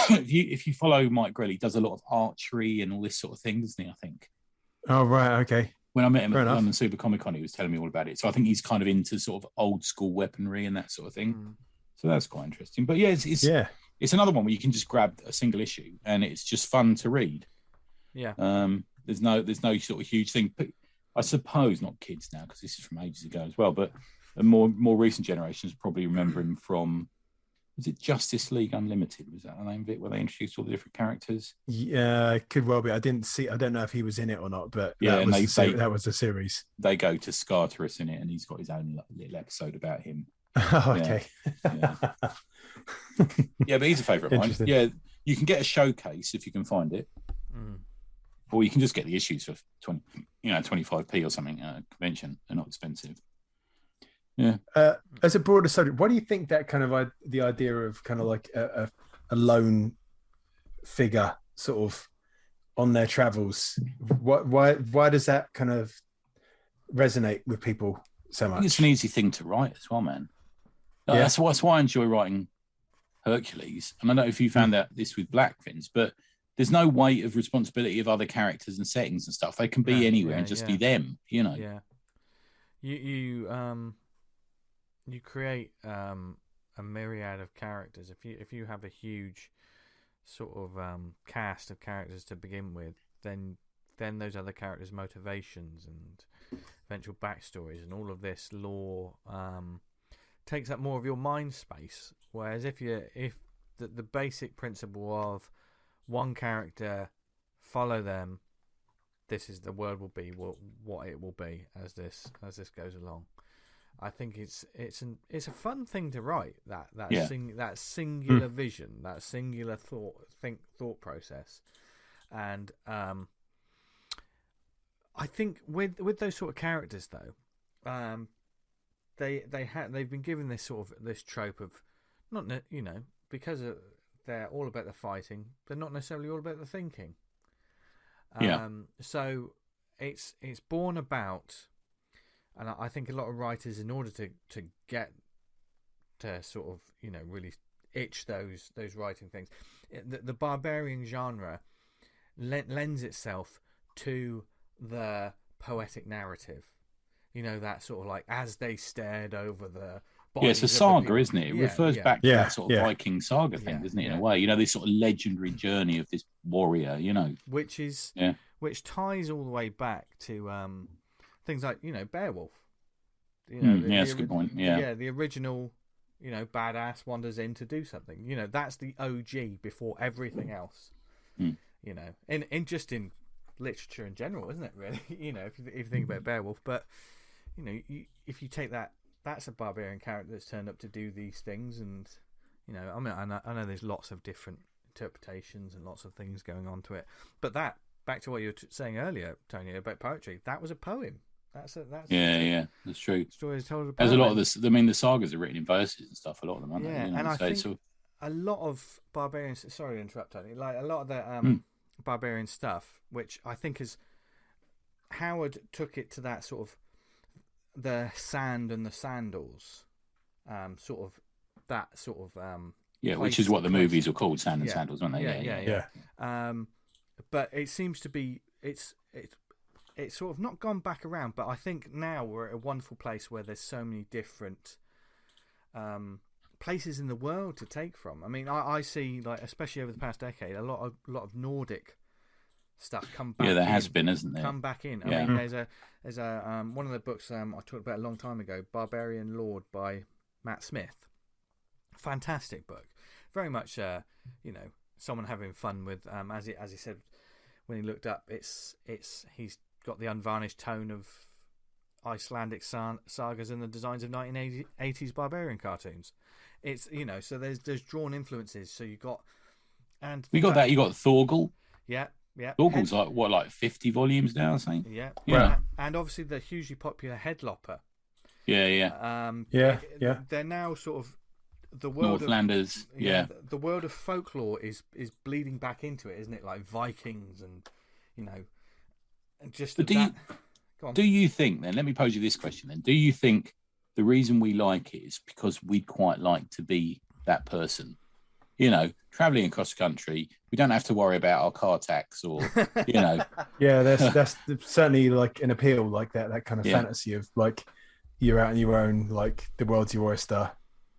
if you follow Mike Grell, he does a lot of archery and all this sort of thing, doesn't he? I think. Oh right, okay. When I met him at London Super Comic Con, he was telling me all about it. So I think he's kind of into sort of old school weaponry and that sort of thing. So that's quite interesting. But yeah, it's another one where you can just grab a single issue and it's just fun to read. Yeah. There's no sort of huge thing. But I suppose not kids now, because this is from ages ago as well. But more recent generations probably remember him from, was it Justice League Unlimited? Was that the name of it, where they introduced all the different characters? Yeah, it could well be. I don't know if he was in it or not, but yeah, that was the series. They go to Scarterus in it, and he's got his own little episode about him. Oh, okay. Yeah, but he's a favourite of mine. Yeah, you can get a showcase if you can find it. Or you can just get the issues for 25p or something at a convention. They're not expensive. Yeah. As a broader subject, what do you think that kind of the idea of kind of like a lone figure sort of on their travels? Why does that kind of resonate with people so much? I think it's an easy thing to write as well, man. That's why I enjoy writing Hercules. And I don't know if you found out this with Black Fins, but there's no weight of responsibility of other characters and settings and stuff. They can be anywhere and just be them, Yeah. You create a myriad of characters. If you have a huge sort of cast of characters to begin with, then those other characters' motivations and eventual backstories and all of this lore takes up more of your mind space. Whereas if the basic principle of one character, follow them, this is the world will be what it will be as this goes along. I think it's a fun thing to write, that singular vision, that singular thought process, and I think with those sort of characters though, they've been given this sort of this trope of because they're all about the fighting, they're not necessarily all about the thinking. So it's born about. And I think a lot of writers, in order to get to sort of really itch those writing things, the barbarian genre lends itself to the poetic narrative. That sort of like as they stared over the. Yeah, it's a saga, isn't it? It refers back to that sort of Viking saga thing, doesn't it? In a way, this sort of legendary journey of this warrior, which ties all the way back to. Things like Beowulf, that's a good point. The original, badass wanders in to do something. That's the OG before everything else. In just in literature in general, isn't it? Really, if you think about Beowulf, but if you take that's a barbarian character that's turned up to do these things, and I know there's lots of different interpretations and lots of things going on to it, but back to what you were saying earlier, Tony, about poetry, that was a poem. That's that's true. Stories told. There's a lot of this. I mean, the sagas are written in verses and stuff. A lot of them, aren't they? Yeah, and I think a lot of Barbarians. Sorry to interrupt, Tony. Like a lot of the Barbarian stuff, which I think is Howard took it to that sort of the sand and the sandals, sort of that sort of which is what the movies are called, Sand and Sandals, aren't they? Yeah. But it seems to be it's sort of not gone back around, but I think now we're at a wonderful place where there's so many different places in the world to take from. I mean, I see, like, especially over the past decade, a lot of Nordic stuff come back. Yeah, there has been, isn't there? Come back in. I mean, there's a one of the books I talked about a long time ago, Barbarian Lord by Matt Smith. Fantastic book. Very much, someone having fun with, as he said when he looked up, he's got the unvarnished tone of Icelandic sagas and the designs of 1980s Barbarian cartoons. It's so there's drawn influences. So you got you got Thorgal. Yeah. Thorgal's like 50 volumes now, I think. Yeah. And obviously the hugely popular Headlopper. Yeah. They're now sort of the world Northlanders. The world of folklore is bleeding back into it, isn't it? Like Vikings and just. But do you think then? Let me pose you this question then. Do you think the reason we like it is because we'd quite like to be that person? Traveling across the country, we don't have to worry about our car tax or, Yeah, that's certainly like an appeal, like that kind of fantasy of like you're out on your own, like the world's your oyster.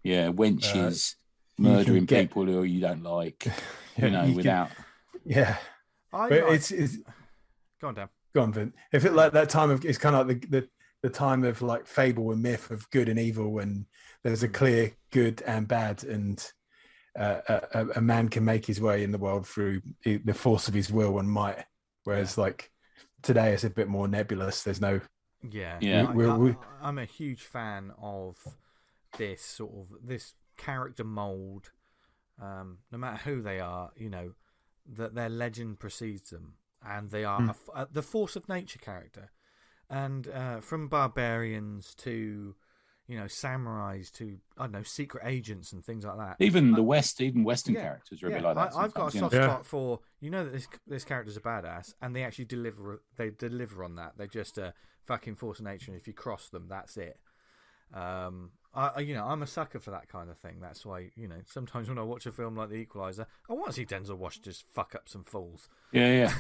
Yeah, wenches, murdering people who you don't like, without. It's go on, Dan. Go on, Vin. If it like that time of, it's kind of like the time of like fable and myth of good and evil, and there's a clear good and bad, and a man can make his way in the world through the force of his will and might. Whereas like today, it's a bit more nebulous. There's no. I'm a huge fan of this character mold. No matter who they are, that their legend precedes them, and they are the force of nature character. And from barbarians to samurais to secret agents and things like that. Even Western characters are a bit like that. I've got a soft spot for that this character's a badass, and they actually deliver. They deliver on that. They're just a fucking force of nature, and if you cross them, that's it. I'm a sucker for that kind of thing. That's why sometimes when I watch a film like The Equalizer, I want to see Denzel Washington just fuck up some fools. Yeah.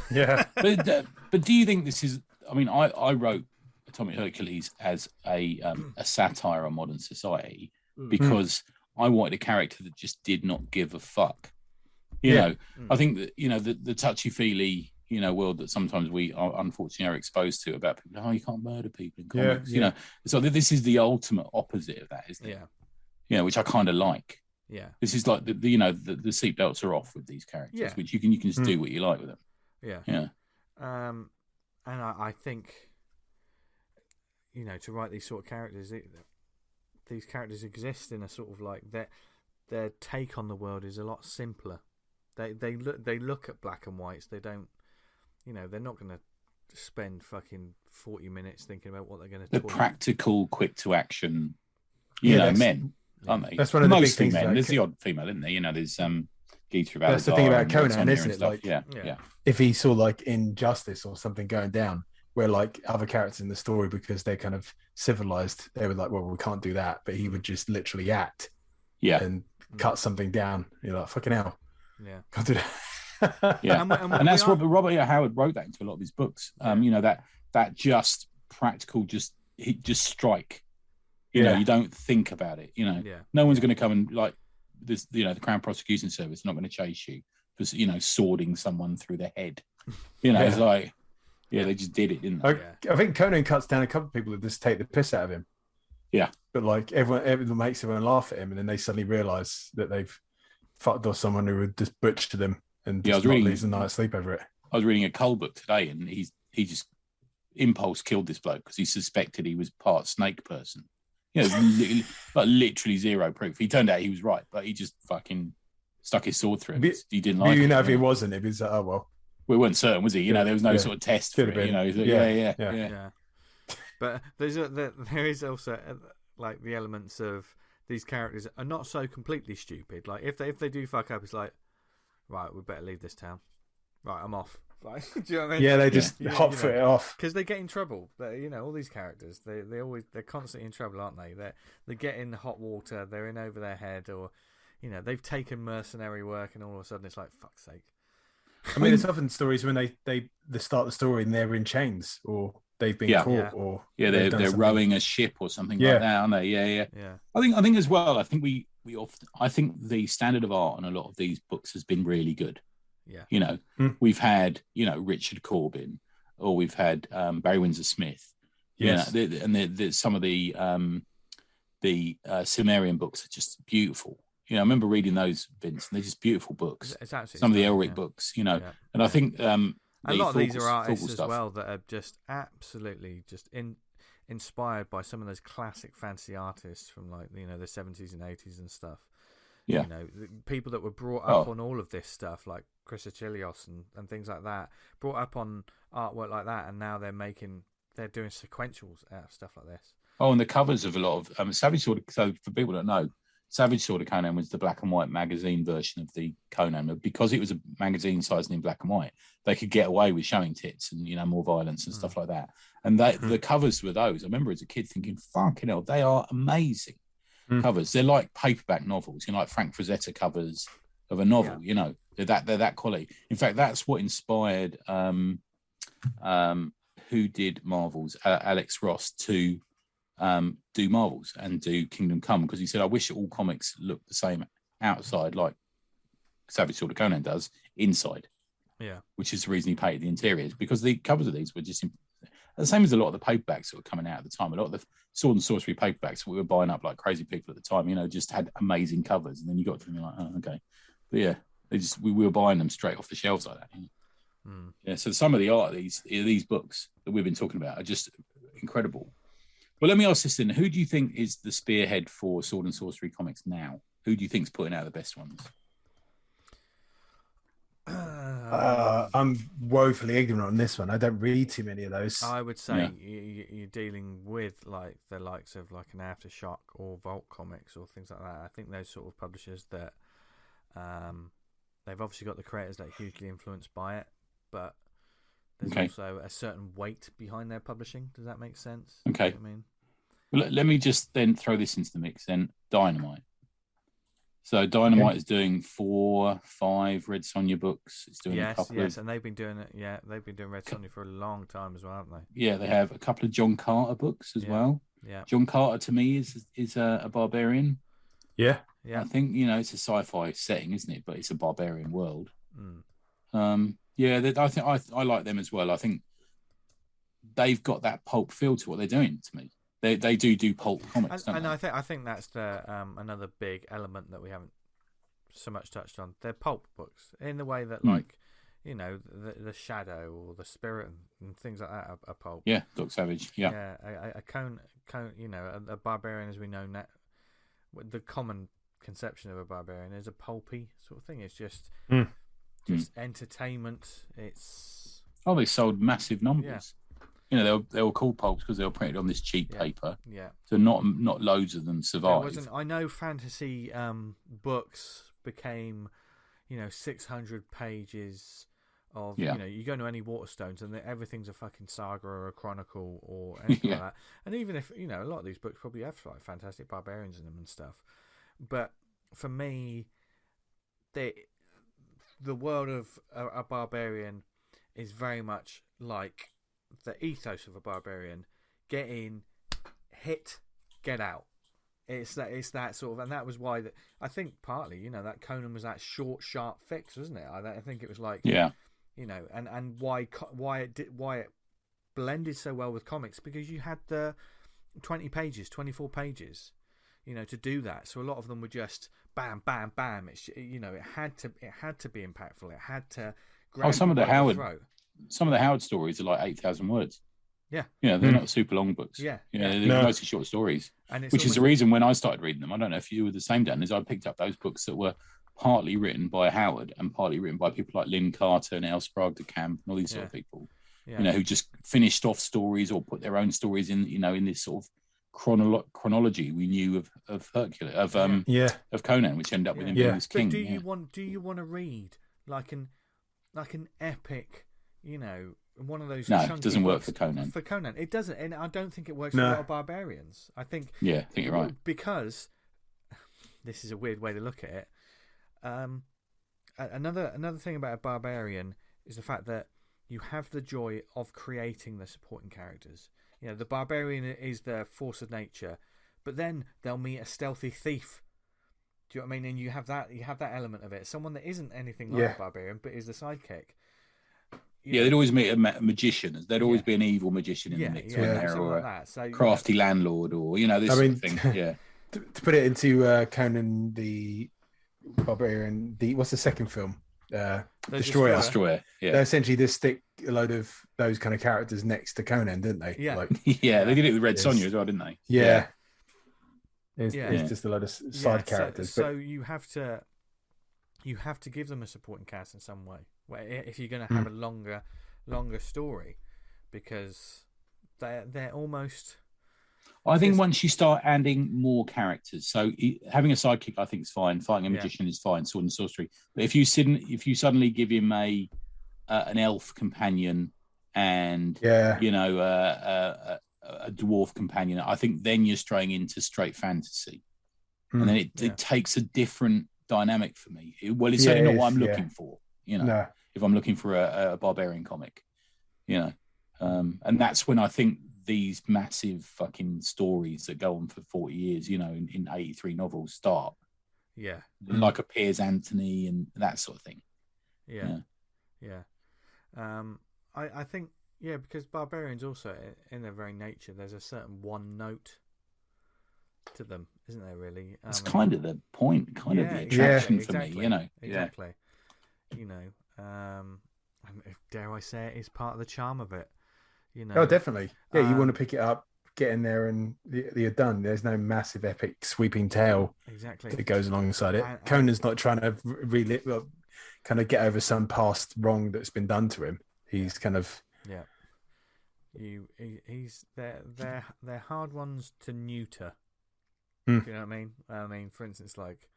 But do you think this is? I mean, I wrote Atomic Hercules as a satire on modern society because I wanted a character that just did not give a fuck. I think that the touchy-feely world that sometimes we are unfortunately are exposed to about people. You can't murder people in comics. So this is the ultimate opposite of that, isn't it? Which I kind of like. Yeah, this is like the seatbelts are off with these characters, which you can just do what you like with them. And I think to write these sort of characters, these characters exist in a sort of like their take on the world is a lot simpler. They look at black and whites. They don't. They're not going to spend fucking 40 minutes thinking about what they're going to do. The practical, quick to action, men, aren't they? That's one of the big things. Men. There's the odd female, isn't there? There's Geeta. That's the thing about Conan, isn't it? Like, yeah. If he saw like injustice or something going down, where like other characters in the story, because they're kind of civilized, they were like, well, we can't do that, but he would just literally act, and cut something down. You're like, fucking hell, can't do that. And that's Robert Howard wrote that into a lot of his books. That just practical, just strike. You don't think about it. No one's going to come and like this. The Crown Prosecution Service is not going to chase you for swording someone through the head. It's like they just did it, didn't they? I think Conan cuts down a couple of people that just take the piss out of him. Yeah, but like everyone makes everyone laugh at him, and then they suddenly realise that they've fucked off someone who would just butcher them. And just not lose a night's sleep over it. I was reading a Kull book today, and he just impulse killed this bloke because he suspected he was part snake person. Literally zero proof. He turned out he was right, but he just fucking stuck his sword through him. He didn't like it. If he wasn't, it was oh well. We weren't certain, was he? There was no sort of test for it. But there is also like the elements of these characters are not so completely stupid. Like if they do fuck up, it's like, right, we better leave this town. Right, I'm off. Like, do you know what I mean? Yeah, they just hot foot it off because they get in trouble. All these characters, they're constantly in trouble, aren't they? They get in hot water. They're in over their head, or they've taken mercenary work, and all of a sudden it's like, fuck's sake. I mean, it's often stories when they start the story and they're in chains, or they've been caught, or they're rowing a ship or something like that, aren't they? Yeah. I think as well. I think I think the standard of art on a lot of these books has been really good. Yeah, we've had Richard Corbin, or we've had Barry Windsor Smith. Yes, and some of the Sumerian books are just beautiful. I remember reading those, Vince, and they're just beautiful books. It's absolutely some of the Elric books, and I think a lot of these are artists as well that are just absolutely just inspired by some of those classic fantasy artists from like the 70s and 80s and stuff. Yeah, people that were brought up on all of this stuff, like Chris Achillios and things like that, brought up on artwork like that, and now they're doing sequentials out of stuff like this. Oh, and the covers of a lot of Savage Sword. So for people that know, Savage Sword of Conan was the black and white magazine version of the Conan. But because it was a magazine sized in black and white, they could get away with showing tits and more violence and stuff like that. And the covers were those. I remember as a kid thinking, "Fucking hell, they are amazing." Covers. They're like paperback novels, like Frank Frazetta covers of a novel. They're that quality. In fact, that's what inspired who did Marvels, Alex Ross, to do Marvels and do Kingdom Come, because he said, "I wish all comics looked the same outside like Savage Sword of Conan does inside." Yeah, which is the reason he painted the interiors, because the covers of these were just the same as a lot of the paperbacks that were coming out at the time. A lot of the Sword and Sorcery paperbacks we were buying up like crazy people at the time, just had amazing covers, and then you got to them, you're like, oh, okay. But yeah, we were buying them straight off the shelves like that. Yeah, so some of the art of these books that we've been talking about are just incredible. Well, let me ask this then: who do you think is the spearhead for Sword and Sorcery comics now? Who do you think's putting out the best ones? I'm woefully ignorant on this one. I don't read too many of those. I would say you're dealing with like the likes of like an Aftershock or Vault Comics or things like that. I think those sort of publishers that they've obviously got the creators that are hugely influenced by it, but there's also a certain weight behind their publishing. Does that make sense? Okay. You know what I mean? Well, let me just then throw this into the mix then. Dynamite. So Dynamite is doing 4, 5 Red Sonja books. It's doing a couple of... and they've been doing it. Yeah, they've been doing Red Sonja for a long time as well, haven't they? Yeah, they have a couple of John Carter books as well. Yeah, John Carter to me is a barbarian. Yeah. I think it's a sci-fi setting, isn't it? But it's a barbarian world. I think I like them as well. I think they've got that pulp feel to what they're doing to me. They do pulp comics, and I think that's the another big element that we haven't so much touched on. They're pulp books in the way that like the Shadow or the Spirit and things like that are pulp. Yeah, Doc Savage. Yeah, a Conan, a barbarian as we know now. The common conception of a barbarian is a pulpy sort of thing. It's just entertainment. It's they sold massive numbers. They were called pulps because they were printed on this cheap paper. Yeah. So not loads of them survived. I know fantasy books became, 600 pages of, you go to any Waterstones and everything's a fucking saga or a chronicle or anything like that. And even if, a lot of these books probably have like fantastic barbarians in them and stuff. But for me, the world of a barbarian is very much like the ethos of a barbarian: get in, hit, get out. It's that sort of, and that was why I think partly that Conan was that short, sharp fix, wasn't it? I think it was like and why it blended so well with comics, because you had the 20 pages, 24 pages, to do that. So a lot of them were just bam, bam, bam. It's it had to be impactful. It had to. Some of the Howard stories are like 8,000 words. Yeah. They're not super long books. Yeah. They're mostly short stories. Which is the reason when I started reading them, I don't know if you were the same, Dan, is I picked up those books that were partly written by Howard and partly written by people like Lynn Carter and L. Sprague de Camp and all these sort of people. Yeah. You know, who just finished off stories or put their own stories in, you know, in this sort of chronology we knew of Hercules, of Conan, which ended up with him being this king. But do you want to read like an epic, you know, one of those? No, it doesn't work for Conan. For Conan, it doesn't, and I don't think it works for a lot of Barbarians. I think you're right, because this is a weird way to look at it. Another thing about a Barbarian is the fact that you have the joy of creating the supporting characters. You know, the Barbarian is the force of nature, but then they'll meet a stealthy thief. Do you know what I mean? And you have that element of it. Someone that isn't anything like a Barbarian, but is the sidekick. They'd always meet a magician. There'd always be an evil magician in the mix, or a crafty landlord, or you know, this sort of thing. Yeah. To put it into Conan the Barbarian, what's the second film? Destroyer. Yeah. They essentially just stick a load of those kind of characters next to Conan, didn't they? Yeah. Like, they did it with Red Sonja as well, didn't they? Yeah. It's just a lot of side characters. So you have to give them a supporting cast in some way. If you're going to have a longer story, because they're almost. I think once you start adding more characters, so having a sidekick, I think is fine. Fighting a magician is fine. Sword and sorcery. But if you suddenly give him an elf companion and you know a dwarf companion, I think then you're straying into straight fantasy, and then it takes a different dynamic for me. It's certainly not what I'm looking for. You know, if I'm looking for a barbarian comic, you know, and that's when I think these massive fucking stories that go on for 40 years, you know, in 83 novels start. Yeah. Like a Piers Anthony and that sort of thing. Yeah. I think, because Barbarians also, in their very nature, there's a certain one note to them, isn't there, really? It's kind of the point, kind of the attraction for me, you know. Exactly. You know, dare I say it, is part of the charm of it. You know, definitely. Yeah, you want to pick it up, get in there, and you're done. There's no massive, epic, sweeping tale that goes alongside it. Conan's not trying to kind of get over some past wrong that's been done to him. He's kind of they're hard ones to neuter. Do you know what I mean? I mean, for instance, like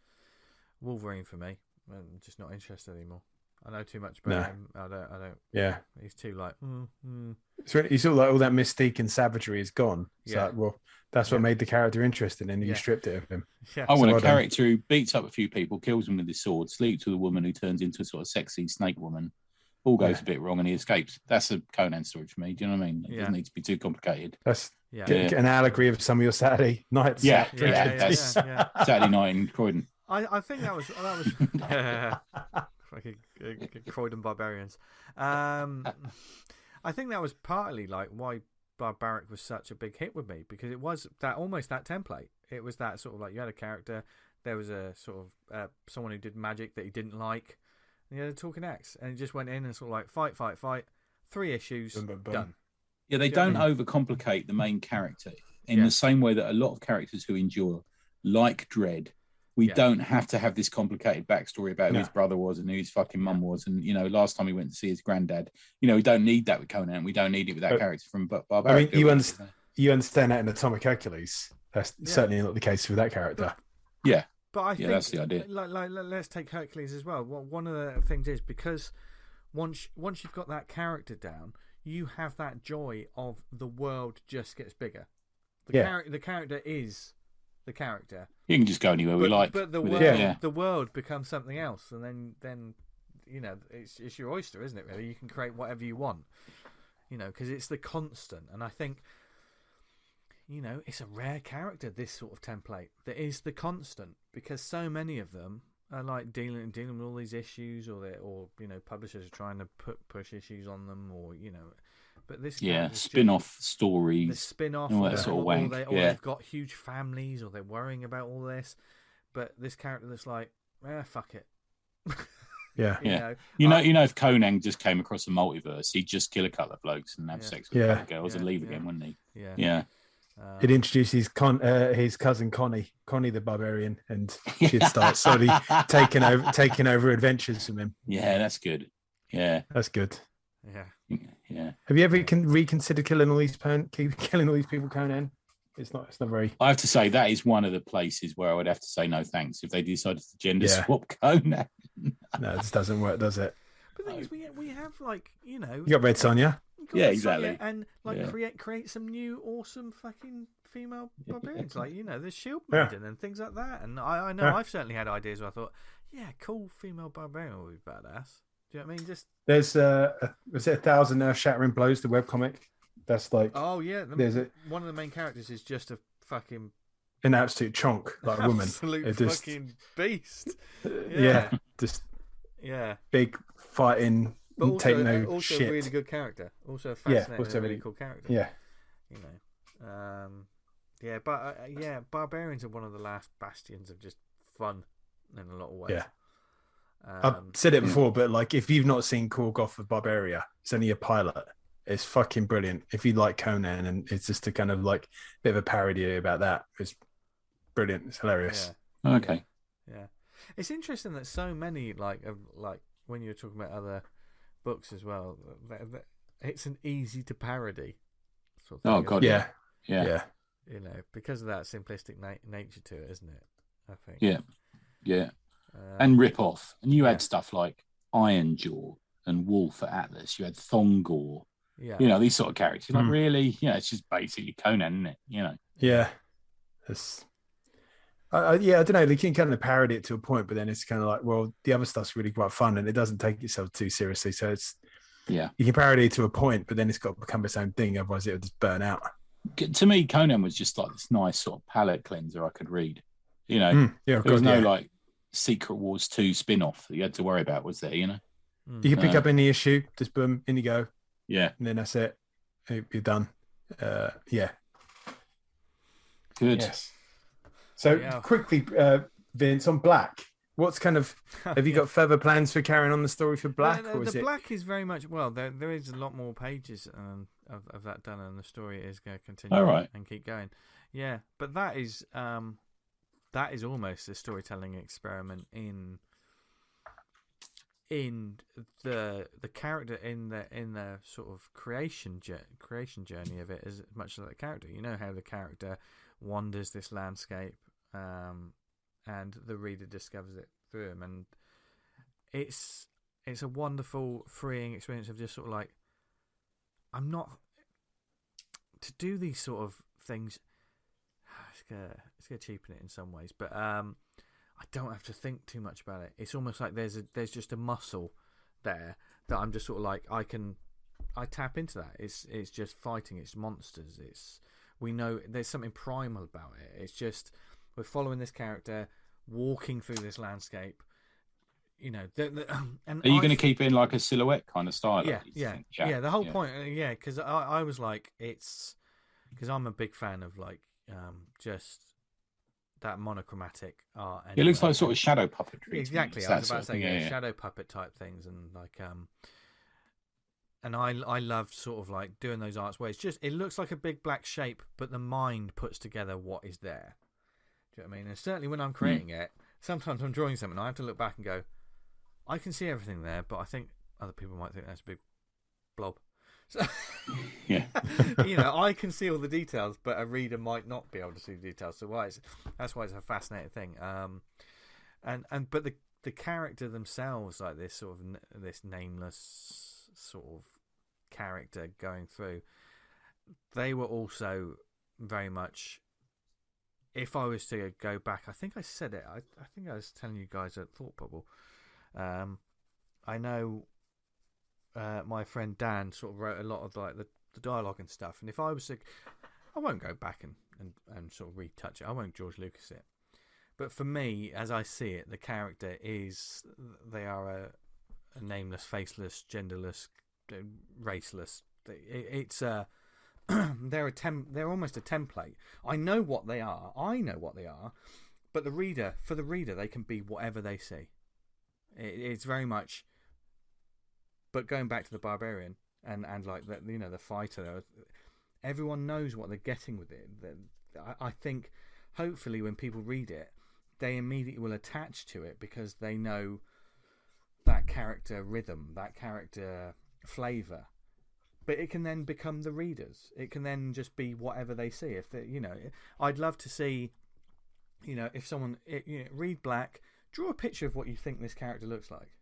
Wolverine for me, I'm just not interested anymore. I know too much about him. I don't. Yeah. He's too like. So you sort of like all that mystique and savagery is gone. It's like, well, that's what made the character interesting, and you stripped it of him. Yeah. I want a character who beats up a few people, kills them with his sword, sleeps with a woman who turns into a sort of sexy snake woman. All goes a bit wrong, and he escapes. That's a Conan story for me. Do you know what I mean? It doesn't need to be too complicated. That's an allegory of some of your Saturday nights. Saturday night in Croydon. I think that was fucking Croydon Barbarians. I think that was partly like why Barbaric was such a big hit with me, because it was that template. It was that sort of like, you had a character, there was a sort of someone who did magic that he didn't like, and you had a talking axe, and he just went in and sort of like fight, 3 issues, done. Yeah, they don't overcomplicate the main character in the same way that a lot of characters who endure, like Dread, we don't have to have this complicated backstory about who his brother was and who his fucking mum was. And, you know, last time we went to see his granddad, you know, we don't need that with Conan. We don't need it with that character from Barbaric. I mean, you understand that in Atomic Hercules. That's certainly not the case with that character. Yeah. But I think that's the idea. Like, let's take Hercules as well. One of the things is, because once you've got that character down, you have that joy of the world just gets bigger. The character is the character. You can just go anywhere we like. But the world becomes something else, and then you know, it's your oyster, isn't it? Really, you can create whatever you want. You know, because it's the constant, and I think, you know, it's a rare character, this sort of template that is the constant, because so many of them are like dealing with all these issues, or you know, publishers are trying to push issues on them, or you know. But this spin-off stories, the spin-off, all that sort of wank. They've got huge families, or they're worrying about all this. But this character that's like, fuck it. You know, if Conan just came across a multiverse, he'd just kill a couple of blokes and have sex with a couple of girls and leave again, wouldn't he? Yeah. He'd introduce his cousin Connie the Barbarian, and she'd start slowly taking over adventures from him. Yeah, that's good. Yeah, that's good. Yeah. Yeah. Have you ever reconsidered killing all these people, Conan? It's not very. I have to say that is one of the places where I would have to say no thanks if they decided to gender swap Conan. No, this doesn't work, does it? But the thing is, we have like you got Red Sonja. Yeah, exactly. And create some new awesome fucking female barbarians, like the Shield Maiden and things like that. And I know I've certainly had ideas where I thought, cool female barbarian would be badass. Do you know what I mean? Just there's was it 1,000 Earth-Shattering Blows, the webcomic? That's like one of the main characters is just a fucking an absolute chonk, like a woman, absolute fucking beast. Just Yeah. Big fighting, but also, take no also shit. a really good character. Also a fascinating, really cool character. Yeah. Barbarians are one of the last bastions of just fun in a lot of ways. Yeah. I've said it before, but like if you've not seen Core Goth of Barbaria, it's only a pilot. It's fucking brilliant. If you like Conan, and it's just a kind of like bit of a parody about that. It's brilliant. It's hilarious. Yeah. Okay. Yeah. It's interesting that so many like when you're talking about other books as well, it's an easy to parody sort of thing. Oh god, yeah. Because of that simplistic nature to it, isn't it? I think. Yeah. And rip off, and you had stuff like Iron Jaw and Wolf at Atlas. You had Thongor. Yeah. These sort of characters. Like really, it's just basically Conan, isn't it? Yeah. It's. I don't know. They can kind of parody it to a point, but then it's kind of like, well, the other stuff's really quite fun, and it doesn't take itself too seriously. So it's you can parody it to a point, but then it's got to become its own thing. Otherwise, it'll just burn out. To me, Conan was just like this nice sort of palate cleanser I could read. There was no like Secret Wars 2 spin-off that you had to worry about, was there? You can pick up any issue, just boom, in you go. Yeah, and then that's it. You're done. Good. Yes. So quickly, Vince, on Black, what's kind of have you got further plans for carrying on the story for Black? Black is very much there is a lot more pages of that done, and the story is going to continue and keep going. Yeah, but that is almost a storytelling experiment in the character in the sort of creation journey of it as much as the character. You know how the character wanders this landscape, and the reader discovers it through him, and it's a wonderful, freeing experience of just sort of like, I'm not to do these sort of things. It's gonna cheapen it in some ways, but I don't have to think too much about it. It's almost like there's just a muscle there that I'm just sort of like I tap into that. It's just fighting. It's monsters. We know there's something primal about it. It's just we're following this character walking through this landscape. And are you going to keep it in like a silhouette kind of style? Yeah. The whole point, because I was like, it's because I'm a big fan of like just that monochromatic art. It looks like sort of shadow puppetry. Exactly, I was about to say shadow puppet type things, and like and I love sort of like doing those arts where it looks like a big black shape, but the mind puts together what is there. Do you know what I mean? And certainly when I'm creating it, sometimes I'm drawing something, I have to look back and go, I can see everything there, but I think other people might think that's a big blob. So, I can see all the details, but a reader might not be able to see the details. So that's why it's a fascinating thing. But the character themselves, like this sort of this nameless sort of character going through, they were also very much. If I was to go back, I think I said it. I think I was telling you guys at Thought Bubble. I know. My friend Dan sort of wrote a lot of like the dialogue and stuff, and if I was to, I won't go back and sort of retouch it. I won't George Lucas it. But for me, as I see it, the character they are a nameless, faceless, genderless, raceless. They're almost a template. I know what they are, but for the reader, they can be whatever they see. It's very much. But going back to the Barbarian and like the fighter, everyone knows what they're getting with it. I think hopefully when people read it, they immediately will attach to it because they know that character rhythm, that character flavour. but it can then become the readers. It can then just be whatever they see. If they, I'd love to see, if someone read Black, draw a picture of what you think this character looks like.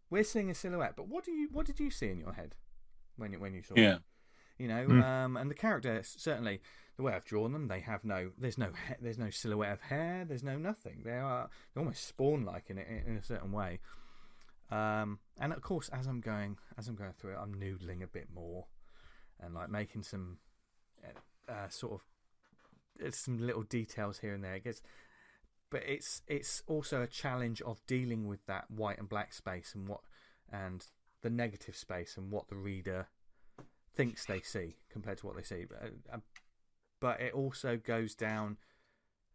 We're seeing a silhouette, but what did you see in your head when you saw it? And the character, certainly the way I've drawn them, there's no silhouette of hair, there's no nothing. They're almost spawn-like in a certain way. And of course, as I'm going through it, I'm noodling a bit more, and like making some some little details here and there. But it's also a challenge of dealing with that white and black space and the negative space and what the reader thinks they see compared to what they see. But it also goes down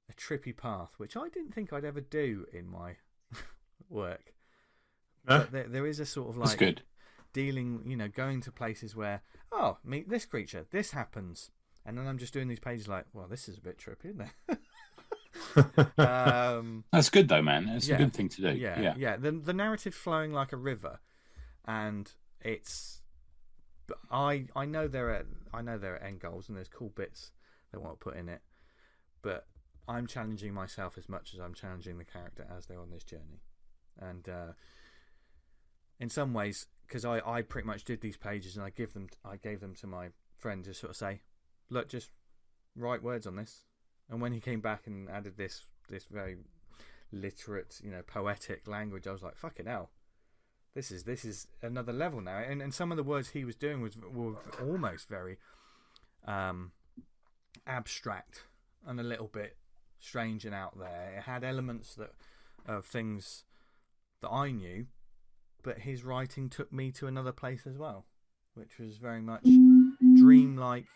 a trippy path, which I didn't think I'd ever do in my work. But there is a sort of like dealing, going to places where, meet this creature, this happens. And then I'm just doing these pages like, well, this is a bit trippy, isn't it? That's good though, man. It's a good thing to do. Yeah. The narrative's flowing like a river, and it's. I know there are end goals and there's cool bits they want to put in it, but I'm challenging myself as much as I'm challenging the character as they're on this journey, and in some ways, because I pretty much did these pages and I gave them to my friend to sort of say, look, just write words on this. And when he came back and added this very literate, poetic language, I was like, fucking hell, this is another level now. And some of the words he was doing were almost very abstract and a little bit strange and out there. It had elements of things that I knew, but his writing took me to another place as well, which was very much dreamlike.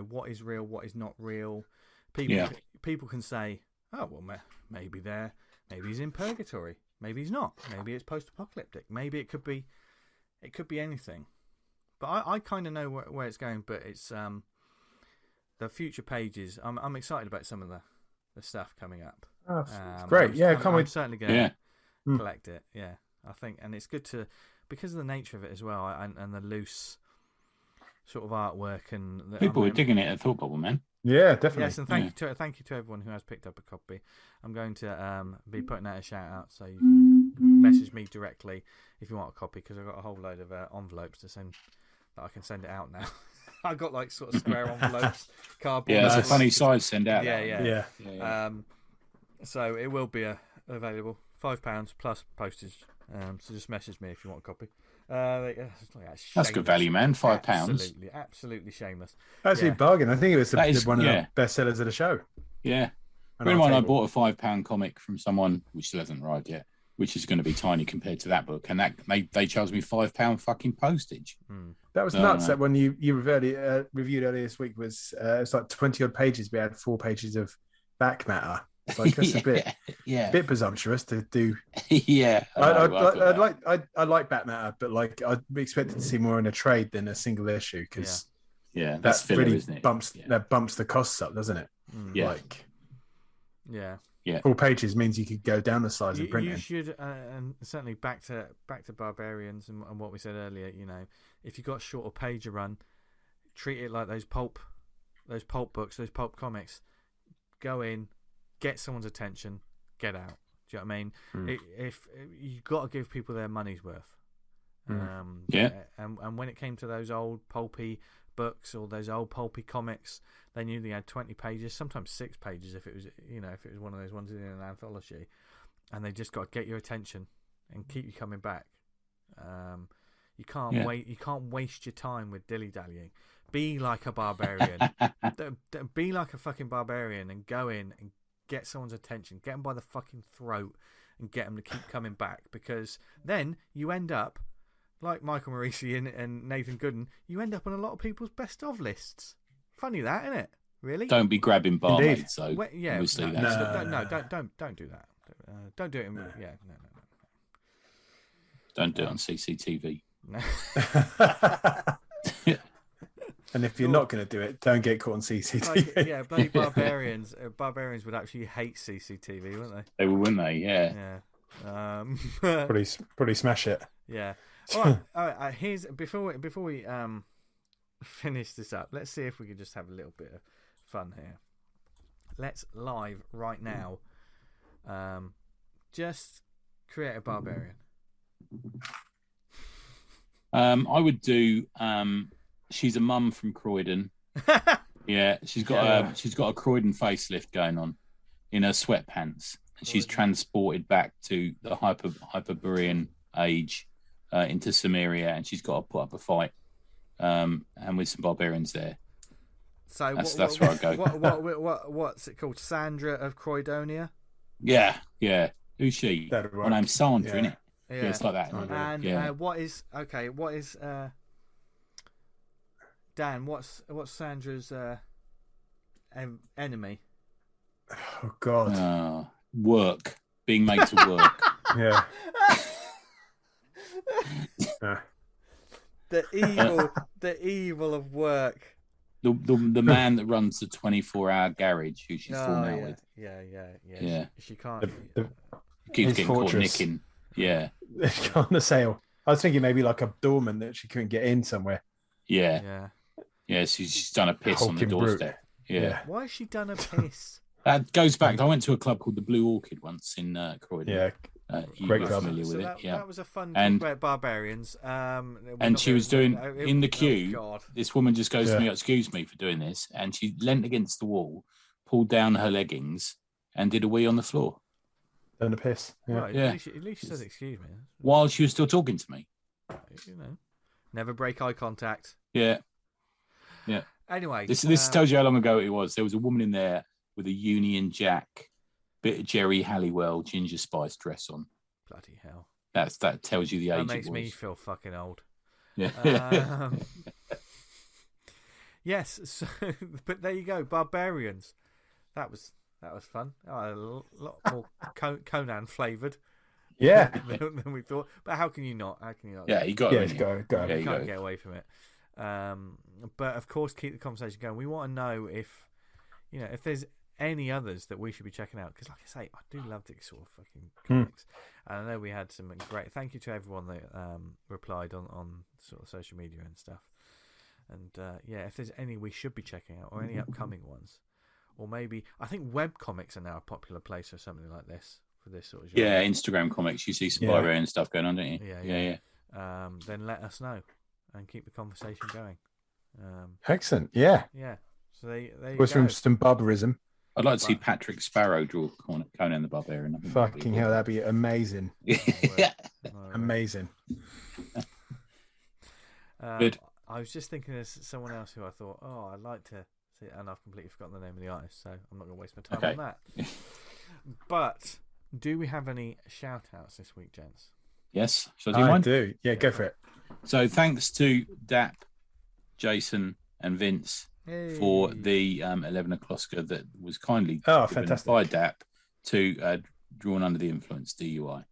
What is real, what is not real. People can say, oh well, maybe he's in purgatory, maybe he's not, maybe it's post-apocalyptic, maybe it could be anything. But I kind of know where it's going. But it's the future pages. I'm excited about some of the stuff coming up. Oh, great! I'm certainly going to collect it. Yeah, I think, and it's good to, because of the nature of it as well, and the loose sort of artwork, and people are digging it at Thought Bubble, man. Yeah, definitely. Yes, and thank you to everyone who has picked up a copy. I'm going to be putting out a shout out, so you can message me directly if you want a copy, because I've got a whole load of envelopes to send that I can send it out now. I've got like sort of square envelopes, cardboard. Yeah, it's a funny size send out. Yeah. So it will be available, £5 plus postage. So just message me if you want a copy. That's good value, man. £5. Absolutely shameless. Actually, bargain. I think it was one of the best sellers of the show. Yeah. Bear in mind, I bought a £5 comic from someone which still hasn't arrived yet, which is going to be tiny compared to that book, and that they charged me £5 fucking postage. That was nuts. That one you reviewed earlier this week was it's like 20 odd pages. We had 4 pages of back matter. It's like that's a bit presumptuous to do. Yeah, I like back matter, but like I'd be expected to see more in a trade than a single issue, because that's filler, really isn't it? bumps the costs up, doesn't it? Yeah. 4 pages means you could go down the size of printing. You should, and certainly back to Barbarians and what we said earlier. If you've got a shorter page to run, treat it like those pulp books, those pulp comics. Go in, get someone's attention, get out. Do you know what I mean? If you've got to give people their money's worth. And when it came to those old pulpy books or those old pulpy comics, they knew they had 20 pages, sometimes 6 pages if it was one of those ones in an anthology, and they just got to get your attention and keep you coming back. You can't wait. You can't waste your time with dilly dallying. Be like a barbarian. Be like a fucking barbarian and go in and get someone's attention. Get them by the fucking throat and get them to keep coming back, because then you end up like Michael Morisi and Nathan Gooden. You end up on a lot of people's best of lists. Funny that, isn't it? Really? Don't be grabbing barmaids, though. Obviously, don't do that. Don't do it. No. Don't do it on CCTV. No. And if you're not going to do it, don't get caught on CCTV. Bloody Barbarians. Barbarians would actually hate CCTV, wouldn't they? They would, wouldn't they? Yeah. Probably smash it. Yeah. All right. Here's before we finish this up. Let's see if we can just have a little bit of fun here. Let's live right now. Just create a barbarian. I would do. She's a mum from Croydon. Yeah, she's got a Croydon facelift going on in her sweatpants, and she's transported back to the Hyperborean age into Samaria, and she's got to put up a fight, and with some barbarians there. So that's where I go. What's it called? Sandra of Croydonia? Yeah. Who's she? Her name's Sandra, isn't it? Yeah, it's like that. And what is Dan? What's Sandra's enemy? Oh God! Work, being made to work. Yeah. The evil of work. The man that runs the 24-hour garage, who she's fallen out with. Yeah. She can't. Keeps getting caught nicking. Yeah. On the sale. I was thinking maybe like a doorman that she couldn't get in somewhere. Yeah. She's done a piss on the doorstep. Yeah. Why has she done a piss? That goes back. I went to a club called the Blue Orchid once in Croydon. Yeah. Great club. Familiar with it. That was a fun talk about barbarians. And she was doing in the queue. This woman just goes to me, "Excuse me for doing this," and she leant against the wall, pulled down her leggings, and did a wee on the floor. Done a piss. Yeah. Right, at least she says, "Excuse me," while she was still talking to me. Never break eye contact. Yeah. Anyway, this tells you how long ago it was. There was a woman in there with a Union Jack, bit of Jerry Halliwell ginger spice dress on. Bloody hell! That tells you the age. That makes it was. me feel fucking old. Yeah. Yes. So, but there you go, Barbarians. That was fun. A lot more Conan flavoured. Yeah. Than we thought. But how can you not? Yeah, you got it. Go. Yeah, you can't get away from it. But of course, keep the conversation going. We want to know if there's any others that we should be checking out, because like I say, I do love these sort of fucking comics. And I know we had some great thank you to everyone that replied on sort of social media and stuff. And if there's any we should be checking out, or any upcoming ones, or maybe I think web comics are now a popular place for something like this, for this sort of genre. Yeah, Instagram comics, you see some Barbarian stuff going on, don't you? Yeah. Then let us know and keep the conversation going. Excellent. Yeah. So they was from some barbarism. I'd like to see Patrick Sparrow draw Conan the Barbarian. Fucking hell, that'd be amazing. Amazing. Good. I was just thinking of someone else who I thought, I'd like to see, and I've completely forgotten the name of the artist, so I'm not going to waste my time on that. But do we have any shout-outs this week, gents? Yes. Shall I do mine? Do. Yeah, go for it. So thanks to Dap, Jason, and Vince for the 11 o'clocker that was kindly given by DAP to Drawn Under the Influence DUI.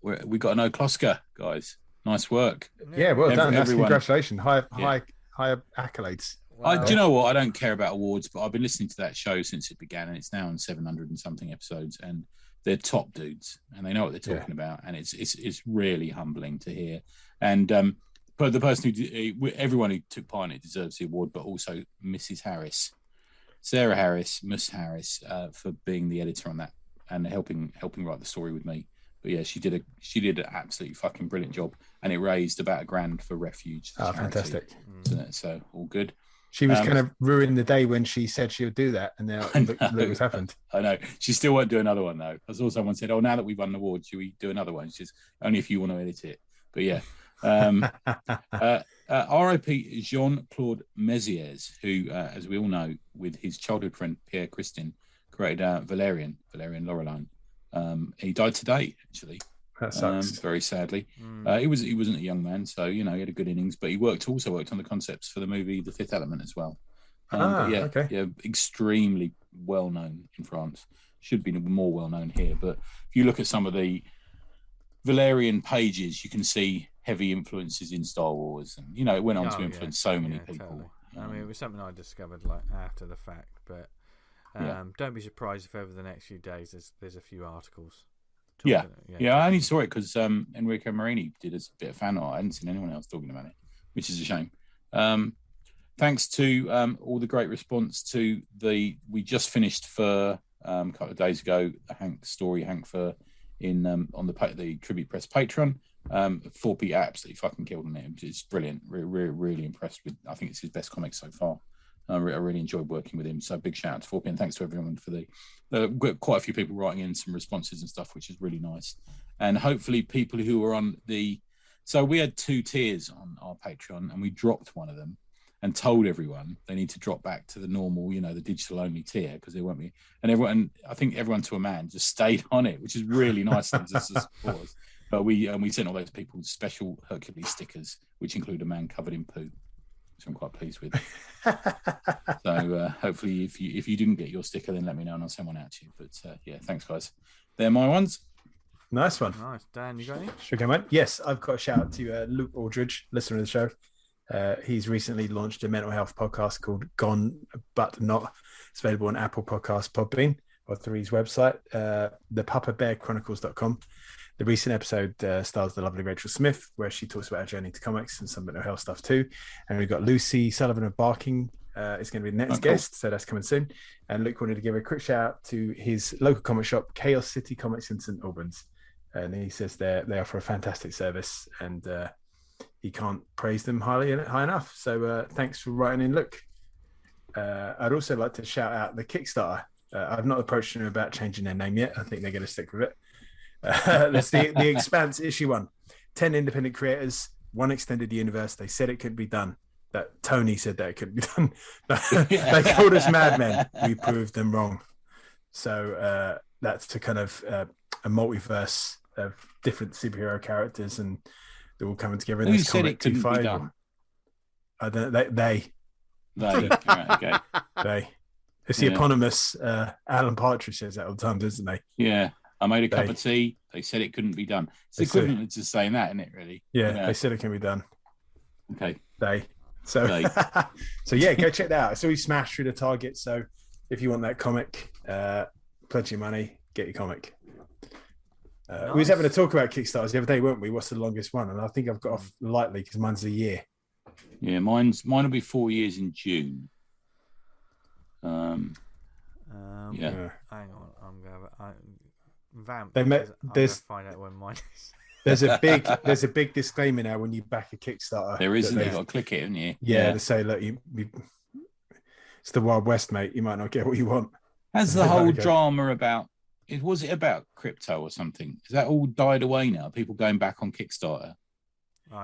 We got an O'Closker, guys. Nice work. Yeah, well done. Congratulations. High accolades. Wow. Do you know what? I don't care about awards, but I've been listening to that show since it began, and it's now on 700 and something episodes, and they're top dudes, and they know what they're talking about, and it's really humbling to hear. And but the person everyone who took part in it deserves the award, but also Mrs. Harris, Sarah Harris, Miss Harris, for being the editor on that and helping write the story with me. But yeah, she did an absolutely fucking brilliant job, and it raised about $1,000 for refuge. Oh, fantastic! So all good. She was kind of ruining the day when she said she would do that, and now look what's happened. I know. She still won't do another one though. I saw someone said, "Oh, now that we've won an award, should we do another one?" She says, "Only if you want to edit it." But yeah. R.I.P. Jean-Claude Mézières, who, as we all know, with his childhood friend Pierre Christin, created Valerian Laureline. He died today, actually. That sucks. Very sadly. He wasn't a young man, so he had a good innings. But he also worked on the concepts for the movie The Fifth Element as well. Extremely well known in France. Should be more well known here. But if you look at some of the Valerian pages, you can see heavy influences in Star Wars, and it went on to influence so many people. Totally. I mean, it was something I discovered like after the fact, but don't be surprised if over the next few days there's a few articles. I only saw it because Enrico Marini did a bit of fan art. I hadn't seen anyone else talking about it, which is a shame. thanks to all the great response to we just finished for a couple of days ago Hank for on the Tribute Press Patreon. 4P absolutely fucking killed on it. It's brilliant. Really impressed with. I think it's his best comic so far. I really enjoyed working with him. So big shout out to 4P and thanks to everyone for quite a few people writing in some responses and stuff, which is really nice. And hopefully people who are on so we had 2 tiers on our Patreon and we dropped one of them and told everyone they need to drop back to the normal, the digital only tier because there won't be. And I think everyone to a man just stayed on it, which is really nice of them to support us. But we sent all those people special Hercules stickers, which include a man covered in poo, which I'm quite pleased with. So hopefully, if you didn't get your sticker, then let me know and I'll send one out to you. But yeah, thanks guys. They're my ones. Nice one. Nice, Dan. You got any? Sure, man. Yes, I've got a shout out to Luke Aldridge, listener of the show. He's recently launched a mental health podcast called Gone But Not. It's available on Apple Podcasts, Podbean, or through his website, thepapabearchronicles.com. The recent episode stars the lovely Rachel Smith, where she talks about her journey to comics and some mental health stuff too. And we've got Lucy Sullivan of Barking is going to be the next guest, so that's coming soon. And Luke wanted to give a quick shout out to his local comic shop, Chaos City Comics in St Albans. And he says they offer a fantastic service, and he can't praise them high enough. So thanks for writing in, Luke. I'd also like to shout out the Kickstarter. I've not approached them about changing their name yet. I think they're going to stick with it. That's the Expanse issue 1. 10 independent creators, 1 extended universe. They said it could be done. That Tony said that it could be done. They called us madmen. We proved them wrong. So that's to kind of a multiverse of different superhero characters, and they're all coming together in Who this said comic it couldn't be 2.5. done? I don't know. They. Right, okay. They. It's the eponymous Alan Partridge says that all the time, doesn't they? Yeah. I made a cup of tea. They said it couldn't be done. It's equivalent to saying that, isn't it, really? Yeah, they said it can be done. Okay. So yeah, go check that out. It's always smashed through the target. So if you want that comic, pledge your money, get your comic. Nice. We was having a talk about Kickstarters the other day, weren't we? What's the longest one? And I think I've got off lightly because mine's a year. Yeah, mine will be 4 years in June. Yeah. Hang on, I'm going. Vamp. There's find out when mine is. There's a big disclaimer now when you back a Kickstarter. There isn't. You've got to click it, haven't you? Yeah, to say, look, it's the Wild West, mate. You might not get what you want. Has the whole drama about was it about crypto or something? Has that all died away now? People going back on Kickstarter.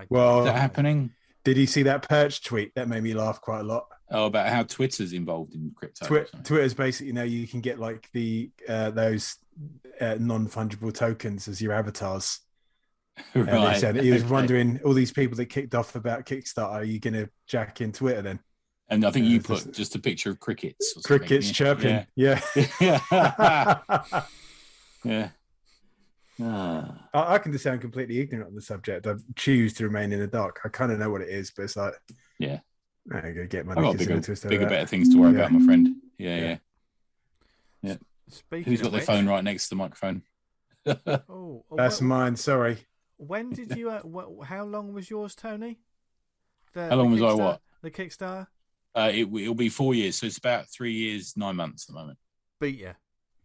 Well, is that happening? Did you see that Perch tweet? That made me laugh quite a lot. Oh, about how Twitter's involved in crypto. Twitter's basically you can get like the those non-fungible tokens as your avatars. Right. He said he was wondering, all these people that kicked off about Kickstarter, are you going to jack in Twitter then? And I think you put just a picture of crickets. Crickets chirping. Yeah. Yeah. I can just sound completely ignorant on the subject. I choose to remain in the dark. I kind of know what it is, but it's like, I go get money. I've got bigger, better things to worry about, my friend. Yeah. Who's got their phone right next to the microphone? That's mine. Sorry. When did you? How long was yours, Tony? How long was I? What? The Kickstarter? It'll be 4 years, so it's about 3 years, 9 months at the moment. Beat you.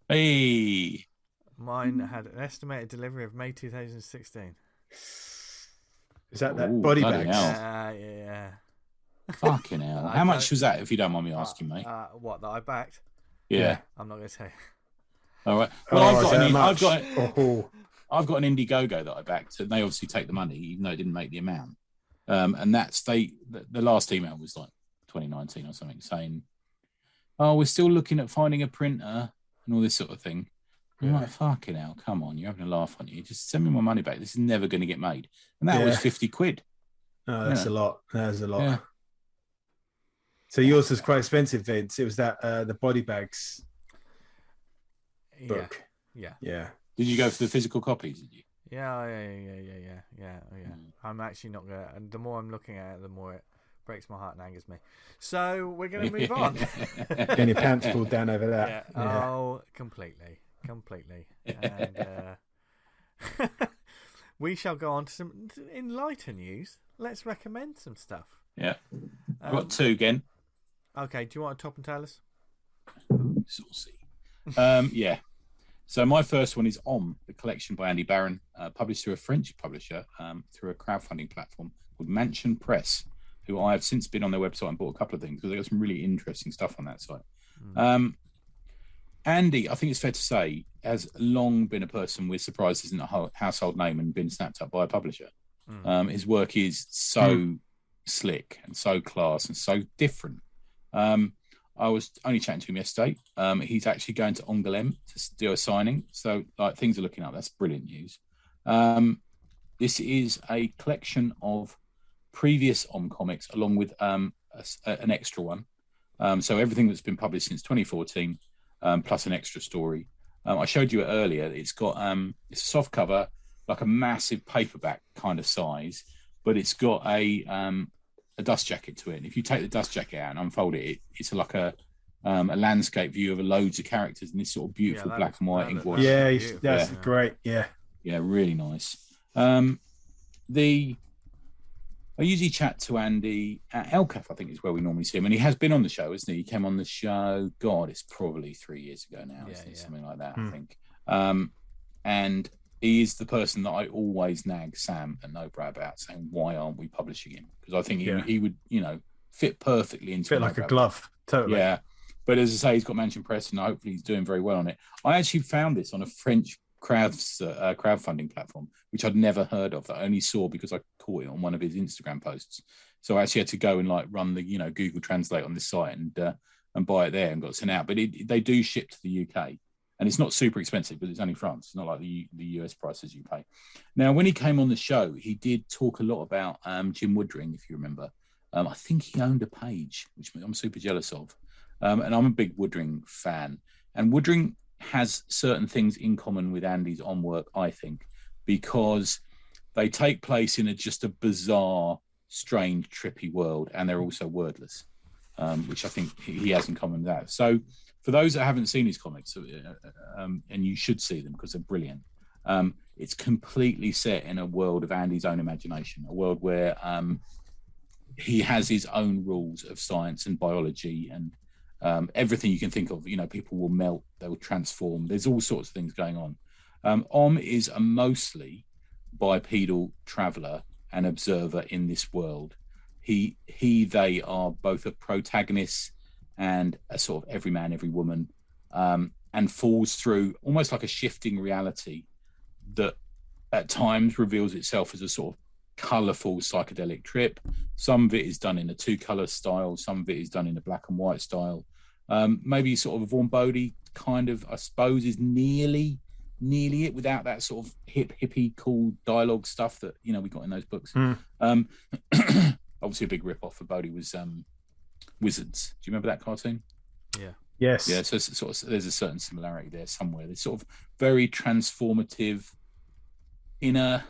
Hey. Mine had an estimated delivery of May 2016. Is that body bags? Yeah. Fucking hell. How much was that, if you don't mind me asking, mate? What, that I backed? Yeah. I'm not going to tell you. All right. Well, I've got an Indiegogo that I backed, and they obviously take the money, even though it didn't make the amount. And that's the last email was like 2019 or something, saying, "Oh, we're still looking at finding a printer and all this sort of thing." I'm like, fucking hell, come on, you're having a laugh, aren't you? Just send me my money back. This is never going to get made. And that was 50 quid. Oh, that's a lot. That's a lot. Yeah. So yours was quite expensive, Vince. It was that the body bags book. Yeah. Did you go for the physical copies? Did you? Yeah. I'm actually not gonna. And the more I'm looking at it, the more it breaks my heart and angers me. So we're gonna move on. Getting your pants pulled down over that. Yeah. Oh, completely. And we shall go on to some enlighten news. Let's recommend some stuff. Yeah. I've got two again. Okay, do you want to top and tail us? Saucy. Yeah. So my first one is the collection by Andy Barron, published through a French publisher, through a crowdfunding platform called Mansion Press, who I have since been on their website and bought a couple of things because they got some really interesting stuff on that site. Andy, I think it's fair to say, has long been a person we're surprised isn't a household name and been snapped up by a publisher. His work is so slick and so class and so different. I was only chatting to him yesterday. He's actually going to Angoulême to do a signing. So like things are looking up. That's brilliant news. This is a collection of previous comics along with an extra one. So everything that's been published since 2014, plus an extra story. I showed you it earlier. It's got it's a soft cover, like a massive paperback kind of size, but it's got a dust jacket to it. And if you take the dust jacket out and unfold it, it's like a landscape view of loads of characters in this sort of beautiful black and white ink wash. Yeah, that's great. Yeah, really nice. I usually chat to Andy at LCAF, I think is where we normally see him. And he has been on the show, isn't he? He came on the show, God, it's probably 3 years ago now, something like that, I think. And he is the person that I always nag Sam and Nobra about, saying, why aren't we publishing him? Because I think he would, fit perfectly into like a glove, totally. Yeah. But as I say, he's got Mansion Press and hopefully he's doing very well on it. I actually found this on a French crowdfunding platform, which I'd never heard of, that I only saw because I caught it on one of his Instagram posts. So I actually had to go and run the Google Translate on this site and buy it there and got it sent out. But they do ship to the UK, and it's not super expensive, but it's only France. It's not like the US prices you pay. Now, when he came on the show, he did talk a lot about Jim Woodring, if you remember. I think he owned a page, which I'm super jealous of. And I'm a big Woodring fan. And Woodring has certain things in common with Andy's work, I think, because they take place in just a bizarre, strange, trippy world, and they're also wordless, which I think he has in common with that. So for those that haven't seen his comics, and you should see them because they're brilliant, it's completely set in a world of Andy's own imagination, a world where he has his own rules of science and biology and everything you can think of. People will melt, they will transform. There's all sorts of things going on. Is a mostly bipedal traveller and observer in this world. They are both a protagonist and a sort of every man, every woman, and falls through almost like a shifting reality that at times reveals itself as a sort of colourful psychedelic trip. Some of it is done in a 2-colour style, some of it is done in a black and white style. Maybe sort of a Vaughan Bodie kind of, I suppose, is nearly it, without that sort of hippie cool dialogue stuff that we got in those books. Obviously a big rip off for Bodie was Wizards. Do you remember that cartoon? Yeah. Yes. Yeah, so it's sort of, there's a certain similarity there somewhere. There's sort of very transformative in a,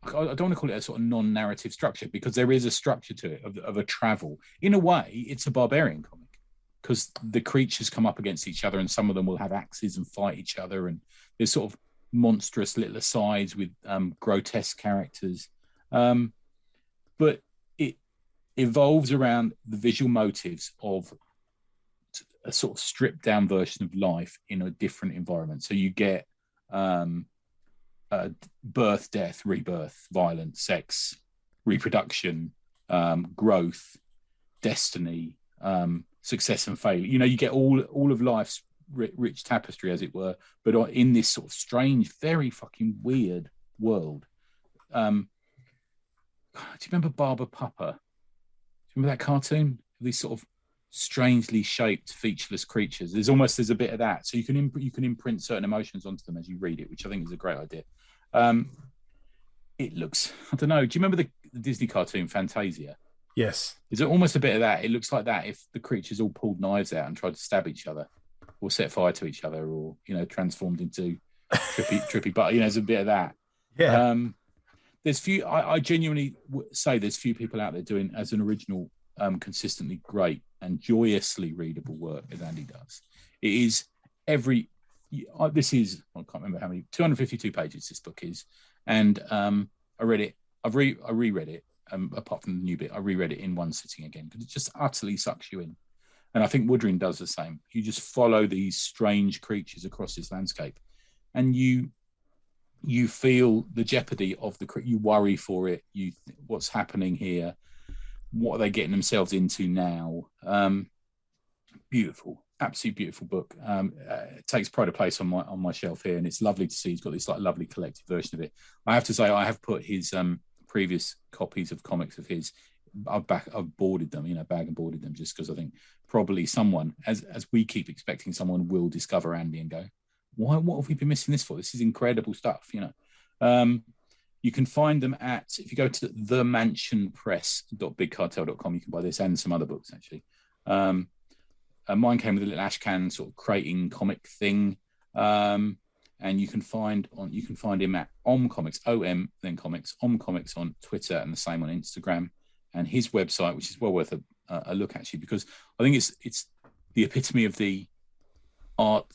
I don't want to call it a sort of non-narrative structure, because there is a structure to it of a travel. In a way, it's a Barbarian comic, because the creatures come up against each other and some of them will have axes and fight each other, and there's sort of monstrous little asides with grotesque characters. But it evolves around the visual motives of a sort of stripped down version of life in a different environment. So you get birth, death, rebirth, violence, sex, reproduction, growth, destiny, success and failure. You get all of life's rich tapestry, as it were, but in this sort of strange, very fucking weird world. Do you remember Barber Papa? Do you remember that cartoon? These sort of strangely shaped, featureless creatures. There's a bit of that. So you can imprint certain emotions onto them as you read it, which I think is a great idea. It looks, I don't know. Do you remember the Disney cartoon Fantasia? Yes. Is it almost a bit of that? It looks like that if the creatures all pulled knives out and tried to stab each other, or set fire to each other, or transformed into trippy. But there's a bit of that. Yeah. There's few. I genuinely say there's few people out there doing as an original, consistently great and joyously readable work as Andy does. It is this is, I can't remember how many, 252 pages this book is, and I read it. I reread it apart from the new bit. I reread it in one sitting again because it just utterly sucks you in. And I think Woodring does the same. You just follow these strange creatures across this landscape, and you feel the jeopardy of you worry for it. What's happening here? What are they getting themselves into now? Beautiful, absolutely beautiful book. It takes pride of place on my shelf here, and it's lovely to see. He's got this like lovely collected version of it. I have to say, I have put his previous copies of comics of his. I've boarded them, bag and boarded them, just because I think probably someone, as we keep expecting, someone will discover Andy and go, what have we been missing this for? This is incredible stuff, You can find them if you go to themansionpress.bigcartel.com, you can buy this and some other books actually. Mine came with a little ash can sort of crating comic thing, and you can find him at Om Comics, OM then Comics, Om Comics on Twitter, and the same on Instagram. And his website, which is well worth a look actually, because I think it's the epitome of the art,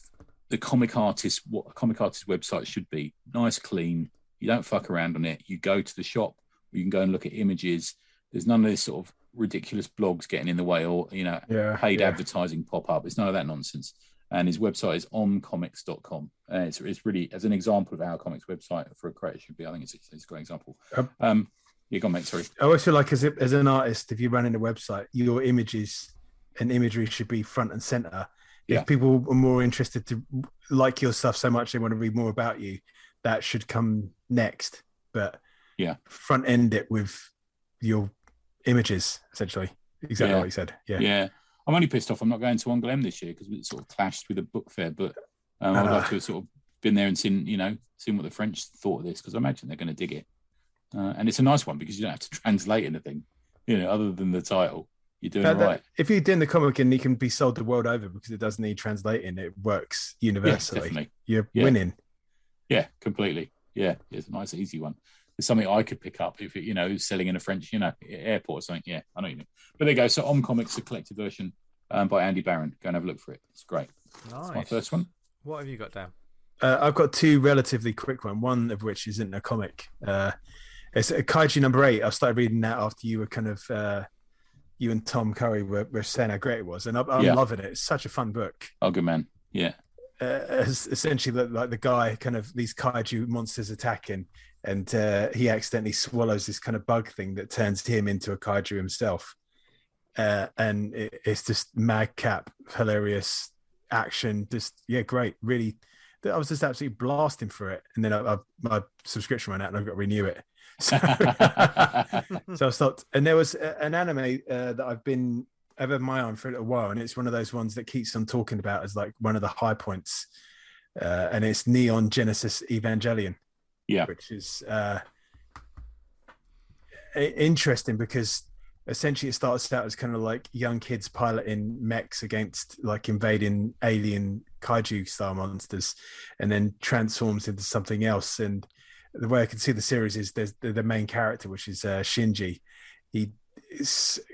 the comic artist, what a comic artist website should be. Nice, clean. You don't fuck around on it. You go to the shop, you can go and look at images. There's none of this sort of ridiculous blogs getting in the way, or paid advertising pop up. It's none of that nonsense. And his website is omcomics.com. It's really, as an example of how a comics website for a creator should be, I think it's a great example. Yeah, go on, mate. Sorry. I always feel like as an artist, if you're running a website, your images and imagery should be front and center. Yeah. If people are more interested to like your stuff so much they want to read more about you, that should come next. But front end it with your images, essentially. Exactly what you said. Yeah. I'm only pissed off I'm not going to Angoulême this year because it sort of clashed with a book fair. But I'd like to have sort of been there and seen what the French thought of this, because I imagine they're going to dig it. And it's a nice one because you don't have to translate anything, other than the title. You're doing it right. If you're doing the comic and it can be sold the world over because it doesn't need translating, it works universally. Yeah, definitely. You're winning. Yeah, completely. Yeah, it's a nice, easy one. It's something I could pick up if it, selling in a French, airport or something. Yeah, I know you mean. But there you go. So Om Comics, the collected version by Andy Barron. Go and have a look for it. It's great. Nice. That's my first one. What have you got down? I've got two relatively quick ones. One of which isn't a comic. It's Kaiju number 8. I started reading that after you were kind of you and Tom Curry were saying how great it was, and I'm loving it. It's such a fun book. Oh, good man. Yeah. Essentially, like the guy, kind of these kaiju monsters attacking, and he accidentally swallows this kind of bug thing that turns him into a kaiju himself. And it's just madcap, hilarious action. Just great. Really, I was just absolutely blasting for it, and then my subscription ran out, and I've got to renew it. So I stopped. And there was an anime that I've had my eye on for a little while, and it's one of those ones that keeps on talking about as like one of the high points, and it's Neon Genesis Evangelion, which is interesting because essentially it starts out as kind of like young kids piloting mechs against like invading alien kaiju style monsters, and then transforms into something else. And the way I can see the series is there's the main character, which is Shinji. He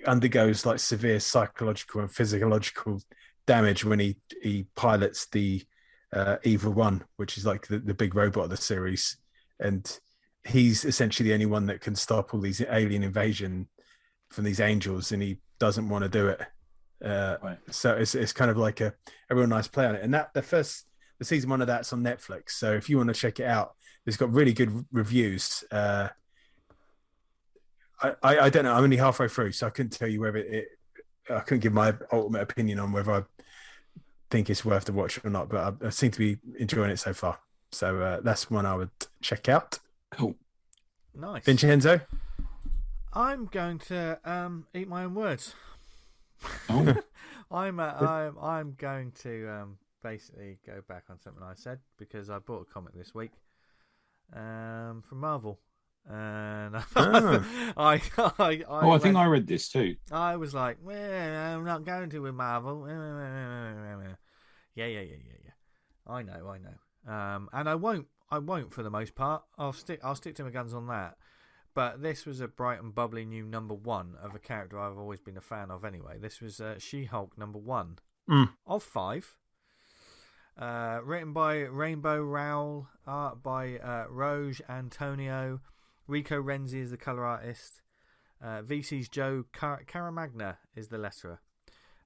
undergoes like severe psychological and physiological damage when he pilots the Evil One, which is like the big robot of the series, and he's essentially the only one that can stop all these alien invasion from these angels, and he doesn't want to do it. Right. So it's kind of like a real nice play on it. And the season 1 of that's on Netflix. So if you want to check it out, it's got really good reviews. I don't know. I'm only halfway through, so I couldn't tell you whether I couldn't give my ultimate opinion on whether I think it's worth the watch or not. But I seem to be enjoying it so far. So that's one I would check out. Cool. Nice. Vincenzo? I'm going to eat my own words. Oh. I'm going to basically go back on something I said, because I bought a comic this week from Marvel, and I think I read this too. I was like, well, I'm not going to with Marvel. Yeah. I know. And I won't for the most part. I'll stick to my guns on that. But this was a bright and bubbly new number 1 of a character I've always been a fan of anyway. This was She-Hulk number 1 of 5. Written by Rainbow Rowell, art by Roge Antonio. Rico Renzi is the colour artist. VC's Joe Caramagna is the letterer.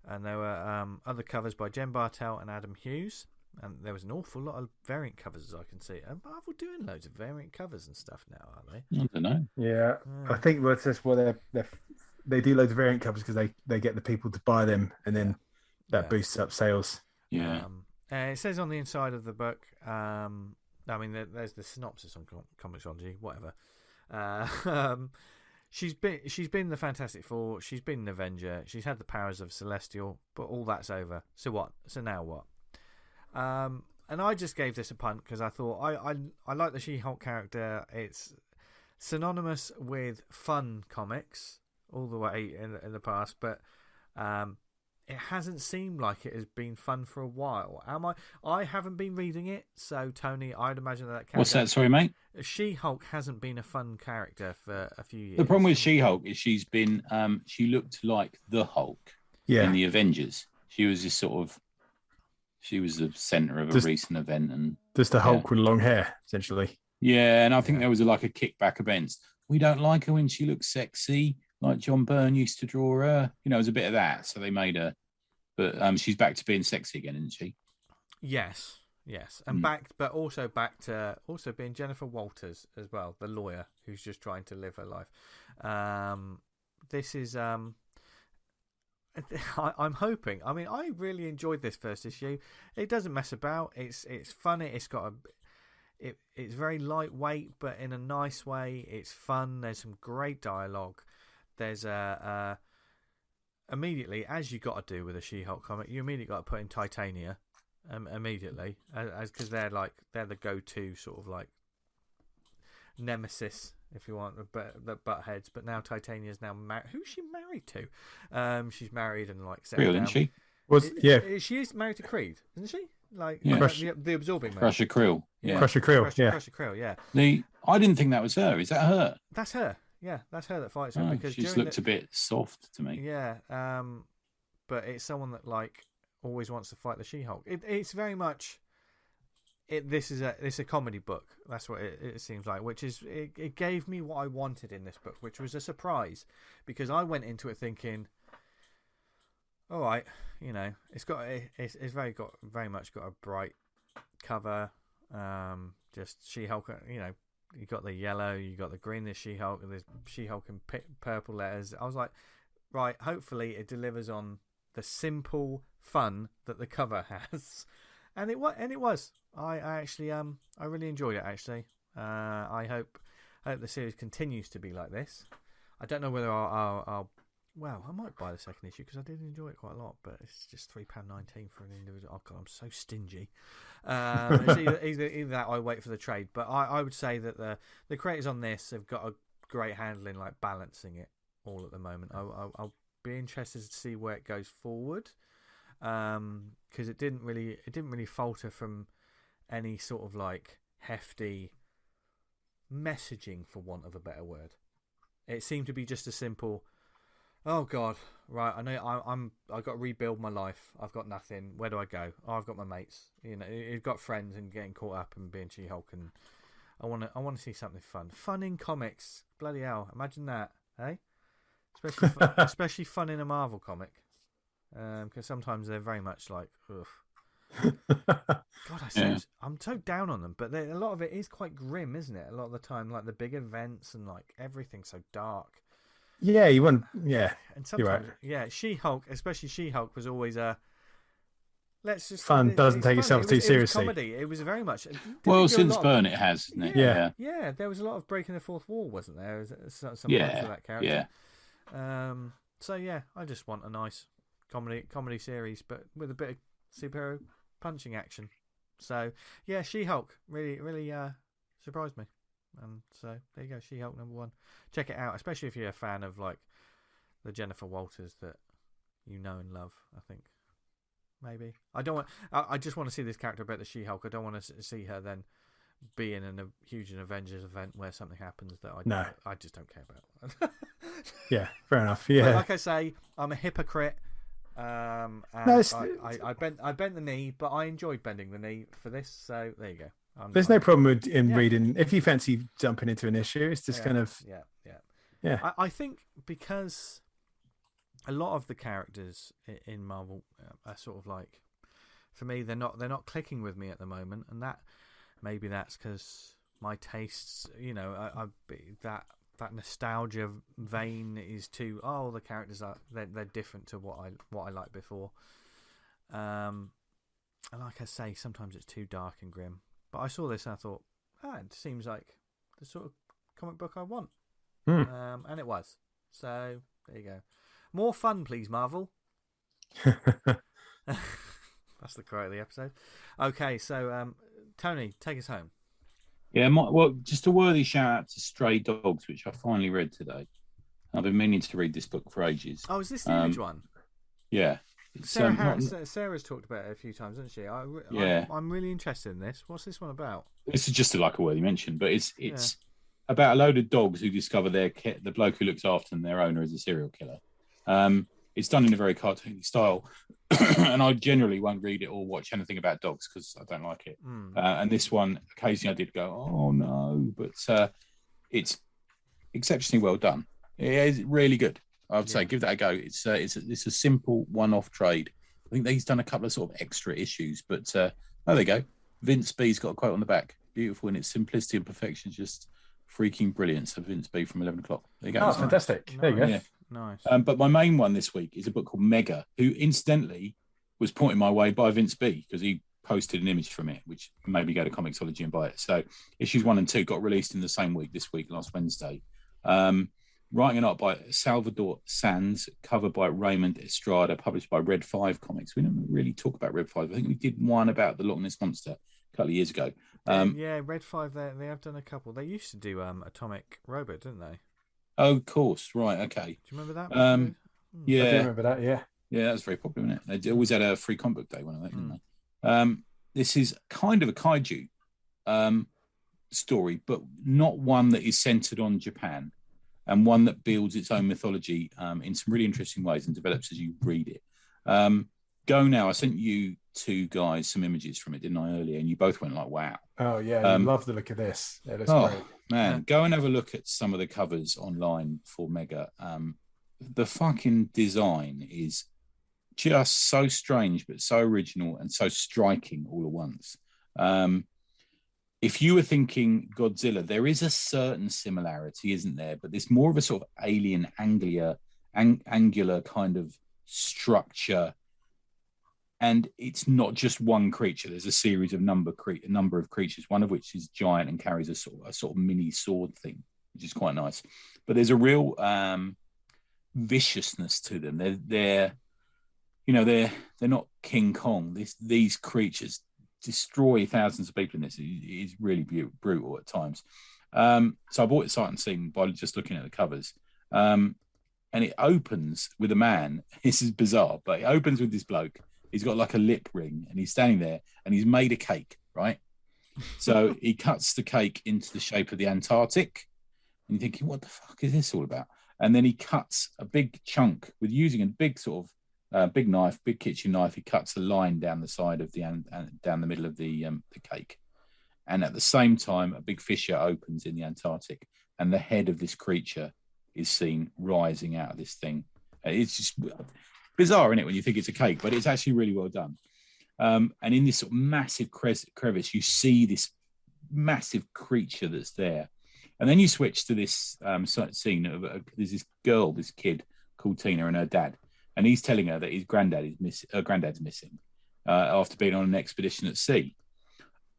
And there were other covers by Jen Bartel and Adam Hughes. And there was an awful lot of variant covers, as I can see. And Marvel doing loads of variant covers and stuff now, aren't they? I don't know. Yeah, I think that's just what they do loads of variant covers because they get the people to buy them, and then that boosts up sales. Yeah. It says on the inside of the book. I mean, there's the synopsis on Comixology, whatever. She's been the Fantastic Four. She's been an Avenger. She's had the powers of Celestial, but all that's over. So what? So now what? And I just gave this a punt because I thought I like the She-Hulk character. It's synonymous with fun comics all the way in the past, but it hasn't seemed like it has been fun for a while. I haven't been reading it, so Tony, I'd imagine that character. What's that? Sorry, mate. She-Hulk hasn't been a fun character for a few years. The problem with She-Hulk is she's been she looked like the Hulk in the Avengers. She was this sort of. She was the centre of a recent event, and just the Hulk with long hair, essentially. Yeah, and I think there was a kickback events. We don't like her when she looks sexy, like John Byrne used to draw her. It was a bit of that, so they made her. But she's back to being sexy again, isn't she? Yes, and back to being Jennifer Walters as well, the lawyer who's just trying to live her life. This is. I'm hoping. I mean, I really enjoyed this first issue. It doesn't mess about. It's funny. It's got it's very lightweight, but in a nice way. It's fun. There's some great dialogue. There's immediately, as you got to do with a She-Hulk comic, you immediately got to put in Titania immediately, as because they're the go-to sort of nemesis, if you want, the butt heads. But now Titania's now married. Who's she married to? She's married and settled down. Isn't she? She is married to Creed, isn't she? The absorbing man. Crusher Krill. Yeah. Crusher Krill. Crusher Krill. Yeah. I didn't think that was her. Is that her? That's her. Yeah, that's her that fights her. Because she just looked a bit soft to me. Yeah. But it's someone that always wants to fight the She-Hulk. It's very much. This is a comedy book. That's what it seems like, which is it gave me what I wanted in this book, which was a surprise, because I went into it thinking, all right, it's very much got a bright cover, just She-Hulk. You got the yellow, you got the green. There's She-Hulk. There's She-Hulk in purple letters. I was like, right, hopefully it delivers on the simple fun that the cover has. And it was. I actually I really enjoyed it. Actually, I hope the series continues to be like this. I don't know whether I'll I might buy the second issue because I did enjoy it quite a lot. But it's just £3.19 for an individual. Oh God, I'm so stingy. It's either that or I wait for the trade. But I would say that the creators on this have got a great handle in balancing it all at the moment. I'll be interested to see where it goes forward. Because it didn't really falter from any sort of hefty messaging, for want of a better word. It seemed to be just a simple, oh God, right, I know I've got to rebuild my life. I've got nothing. Where do I go? Oh, I've got my mates. You've got friends and getting caught up and being She-Hulk, and I want to see something fun in comics. Bloody hell, imagine that, eh? Especially fun in a Marvel comic. Because sometimes they're very much ugh. God, I'm so down on them, but a lot of it is quite grim, isn't it? A lot of the time, the big events and everything's so dark. Yeah, you want, yeah. And sometimes, yeah, She-Hulk, especially She-Hulk, was always let's just fun. Doesn't take itself too seriously. It was comedy. It was very much. Well, since Byrne, it has, isn't it? Yeah. There was a lot of breaking the fourth wall, wasn't there? Some of that character. Yeah. So yeah, I just want a nice comedy series, but with a bit of superhero punching action. So yeah, She-Hulk really surprised me, and so there you go, She-Hulk #1. Check it out, especially if you're a fan of the Jennifer Walters that you know and love. I think maybe I just want to see this character about the She-Hulk. I don't want to see her then be in a huge Avengers event where something happens that I just don't care about. Yeah, fair enough. Yeah, but like I say, I'm a hypocrite. And I bent the knee, but I enjoyed bending the knee for this. So there you go. There's no problem in reading if you fancy jumping into an issue. It's just kind of Yeah. I think because a lot of the characters in Marvel are sort of like, for me, they're not clicking with me at the moment, and maybe that's because my tastes, that nostalgia vein is too. Oh, the characters they're different to what I liked before. And like I say, sometimes it's too dark and grim. But I saw this and I thought, it seems like the sort of comic book I want. And it was. So there you go. More fun, please, Marvel. That's the quote of the episode. Okay, so Tony, take us home. Yeah, just a worthy shout out to Stray Dogs, which I finally read today. I've been meaning to read this book for ages. Oh, is this the Image one? Yeah. Sarah's talked about it a few times, hasn't she? Yeah. I'm really interested in this. What's this one about? This is just like a worthy mention, but it's about a load of dogs who discover the bloke who looks after them, their owner, is a serial killer. It's done in a very cartoony style, and I generally won't read it or watch anything about dogs because I don't like it. And this one, occasionally I did go, oh no, but it's exceptionally well done. It is really good. I would say give that a go. It's a simple one-off trade. I think he's done a couple of sort of extra issues, but there you go. Vince B's got a quote on the back. Beautiful in its simplicity and perfection, just freaking brilliant. So Vince B from 11 o'clock. There you go. Oh, fantastic. Nice. There you go. Yeah. Nice. But my main one this week is a book called Mega, who incidentally was pointed my way by Vince B because he posted an image from it, which made me go to Comixology and buy it. So issues 1 and 2 got released in the same week this week, last Wednesday. Writing and art by Salvador Sanz, cover by Raymond Estrada, published by Red 5 Comics. We didn't really talk about Red 5. I think we did one about the Loch Ness Monster a couple of years ago. Yeah, Red 5, they have done a couple. They used to do Atomic Robot, didn't they? Oh, of course. Right, okay. Do you remember that? Yeah. I do remember that, yeah. Yeah, that was very popular, wasn't it? They always had a free comic book day, one of that, didn't they? This is kind of a kaiju story, but not one that is centered on Japan, and one that builds its own mythology in some really interesting ways and develops as you read it. Go Now, I sent you two guys some images from it, didn't I, earlier? And you both went like, wow. Oh, yeah, you love the look of this. Yeah, that's great. Man, go and have a look at some of the covers online for Mega. The fucking design is just so strange, but so original and so striking all at once. If you were thinking Godzilla, there is a certain similarity, isn't there? But there's more of a sort of alien, angular kind of structure. And it's not just one creature. There's a series of number of creatures, one of which is giant and carries a sort of mini sword thing, which is quite nice. But there's a real viciousness to them. They're not King Kong. These creatures destroy thousands of people in this. It is really brutal at times. So I bought it sight unseen by just looking at the covers. And it opens with a man. This is bizarre, but it opens with this bloke. He's got like a lip ring and he's standing there and he's made a cake, right? So he cuts the cake into the shape of the Antarctic. And you're thinking, what the fuck is this all about? And then he cuts a big chunk with using a big sort of big knife, big kitchen knife. He cuts a line down the side of down the middle of the cake. And at the same time, a big fissure opens in the Antarctic and the head of this creature is seen rising out of this thing. It's just bizarre, isn't it, when you think it's a cake, but it's actually really well done. And in this sort of massive crevice, you see this massive creature that's there. And then you switch to this scene of there's this girl, this kid called Tina, and her dad. And he's telling her that his granddad's missing after being on an expedition at sea.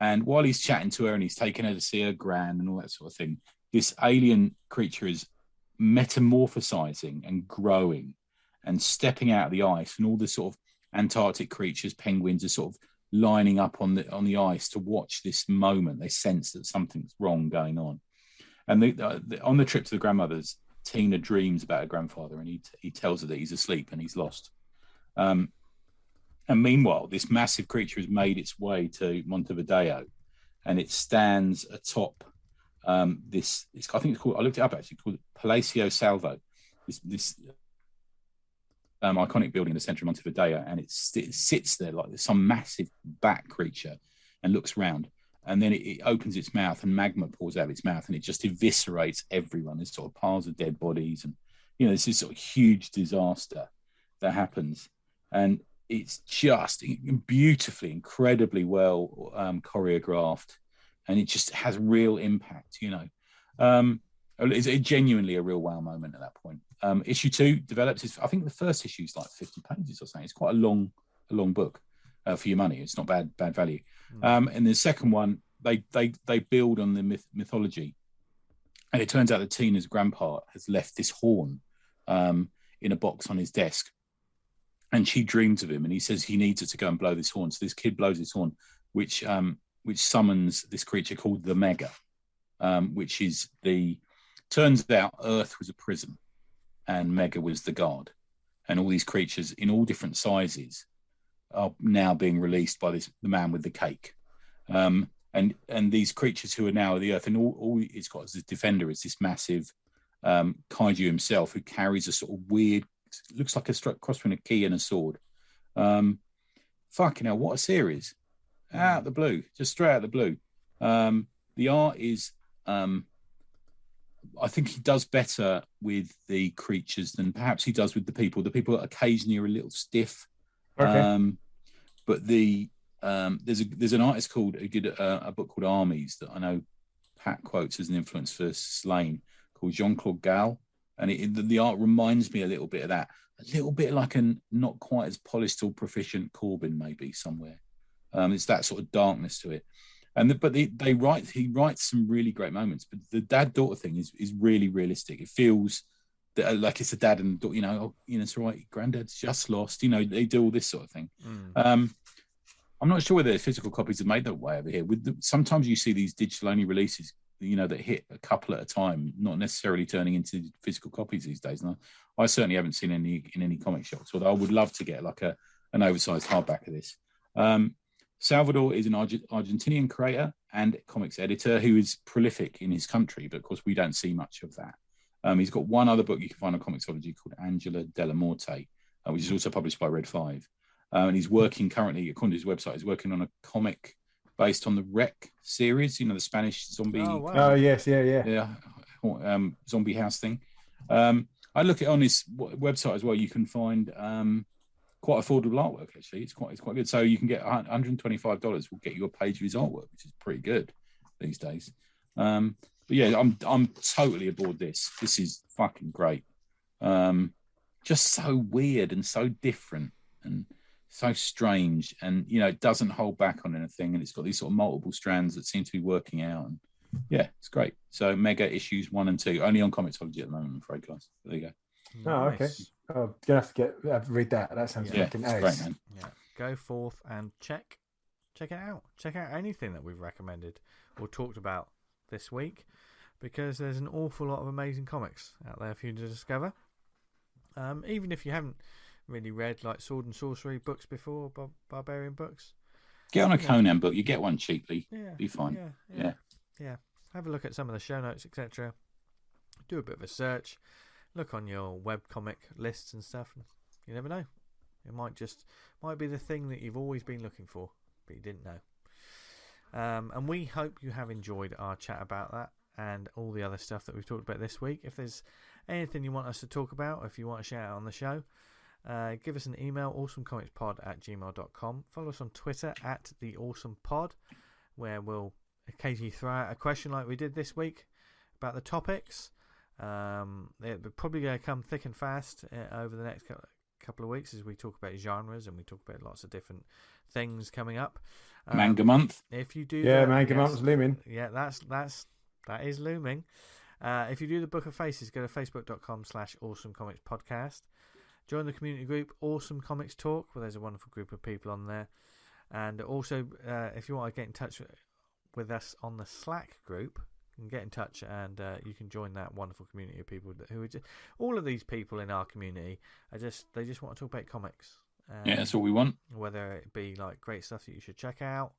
And while he's chatting to her and he's taking her to see her gran and all that sort of thing, this alien creature is metamorphosizing and growing and stepping out of the ice, and all the sort of Antarctic creatures, penguins, are sort of lining up on the ice to watch this moment. They sense that something's wrong going on. And on the trip to the grandmother's, Tina dreams about her grandfather, and he tells her that he's asleep and he's lost. And meanwhile, this massive creature has made its way to Montevideo, and it stands atop this. I think it's called. I looked it up actually. It's called Palacio Salvo. This iconic building in the centre of Montevideo, and it sits there like there's some massive bat creature and looks round. and then it opens its mouth and magma pours out of its mouth and it just eviscerates everyone. There's sort of piles of dead bodies, and it's this sort of huge disaster that happens, and it's just beautifully, incredibly well choreographed, and it just has real impact. It's genuinely a real wow moment at that point. Issue 2 develops. I think the first issue is like 50 pages or something. It's quite a long book for your money. It's not bad value. And the second one, they build on the mythology, and it turns out that Tina's grandpa has left this horn in a box on his desk, and she dreams of him, and he says he needs her to go and blow this horn. So this kid blows this horn, which summons this creature called the Mega, which is turns out Earth was a prison and Mega was the guard, and all these creatures in all different sizes are now being released by the man with the cake. And these creatures who are now the Earth, and all it's got as a defender is this massive Kaiju himself, who carries a sort of weird, looks like a cross between a key and a sword. Fucking hell, what a series. Out of the blue, just straight out of the blue. The art is, I think he does better with the creatures than perhaps he does with the people. The people occasionally are a little stiff. Okay. But there's an artist who did a book called Armies that I know Pat quotes as an influence for Slain, called Jean-Claude Gall, and the art reminds me a little bit of that, a little bit like a not quite as polished or proficient Corbin maybe somewhere. It's that sort of darkness to it, he writes some really great moments. But the dad-daughter thing is really realistic. It feels that, like it's a dad and daughter, it's all right, granddad's just lost. They do all this sort of thing. I'm not sure whether physical copies are made that way over here. Sometimes you see these digital-only releases, that hit a couple at a time, not necessarily turning into physical copies these days. And I certainly haven't seen any in any comic shops, although I would love to get like an oversized hardback of this. Salvador is an Argentinian creator and comics editor who is prolific in his country, but of course we don't see much of that. He's got one other book you can find on Comixology called Angela Della Morte, which is also published by Red 5. And he's working currently, according to his website, he's working on a comic based on the Wreck series, the Spanish zombie. Oh, wow. Oh yes, yeah. Zombie house thing. I look at on his website as well. You can find quite affordable artwork. Actually, it's quite good. So you can get $125 will get you a page of his artwork, which is pretty good these days. But yeah, I'm totally aboard this. This is fucking great. Just so weird and so different and so strange, and it doesn't hold back on anything, and it's got these sort of multiple strands that seem to be working out, and yeah, it's great. So Mega issues 1 and 2 only on Comixology at the moment, I'm afraid, guys. There you go. Oh, okay. I'm gonna have to read that. That sounds fucking ace. Great, man. Yeah, go forth and check it out. Check out anything that we've recommended or talked about this week, because there's an awful lot of amazing comics out there for you to discover. Even if you haven't really read like Sword and Sorcery books before, Barbarian books, get on a Conan book. You get one cheaply. Be fine. Yeah. Have a look at some of the show notes, etc. Do a bit of a search. Look on your webcomic lists and stuff. You never know. It might be the thing that you've always been looking for, but you didn't know. And we hope you have enjoyed our chat about that and all the other stuff that we've talked about this week. If there's anything you want us to talk about, or if you want to shout out on the show, give us an email, awesomecomicspod@gmail.com. Follow us on Twitter @theawesomepod, where we'll occasionally throw out a question like we did this week about the topics. They're probably going to come thick and fast over the next couple of weeks as we talk about genres and we talk about lots of different things coming up. Manga month. If you do, Manga month's looming. Yeah, that is looming. If you do the Book of Faces, go to facebook.com/awesomecomicspodcast. Join the community group Awesome Comics Talk, where there's a wonderful group of people on there. And also, if you want to get in touch with us on the Slack group, you can get in touch and you can join that wonderful community of people who are just, all of these people in our community they just want to talk about comics. Yeah, that's all we want. Whether it be like great stuff that you should check out,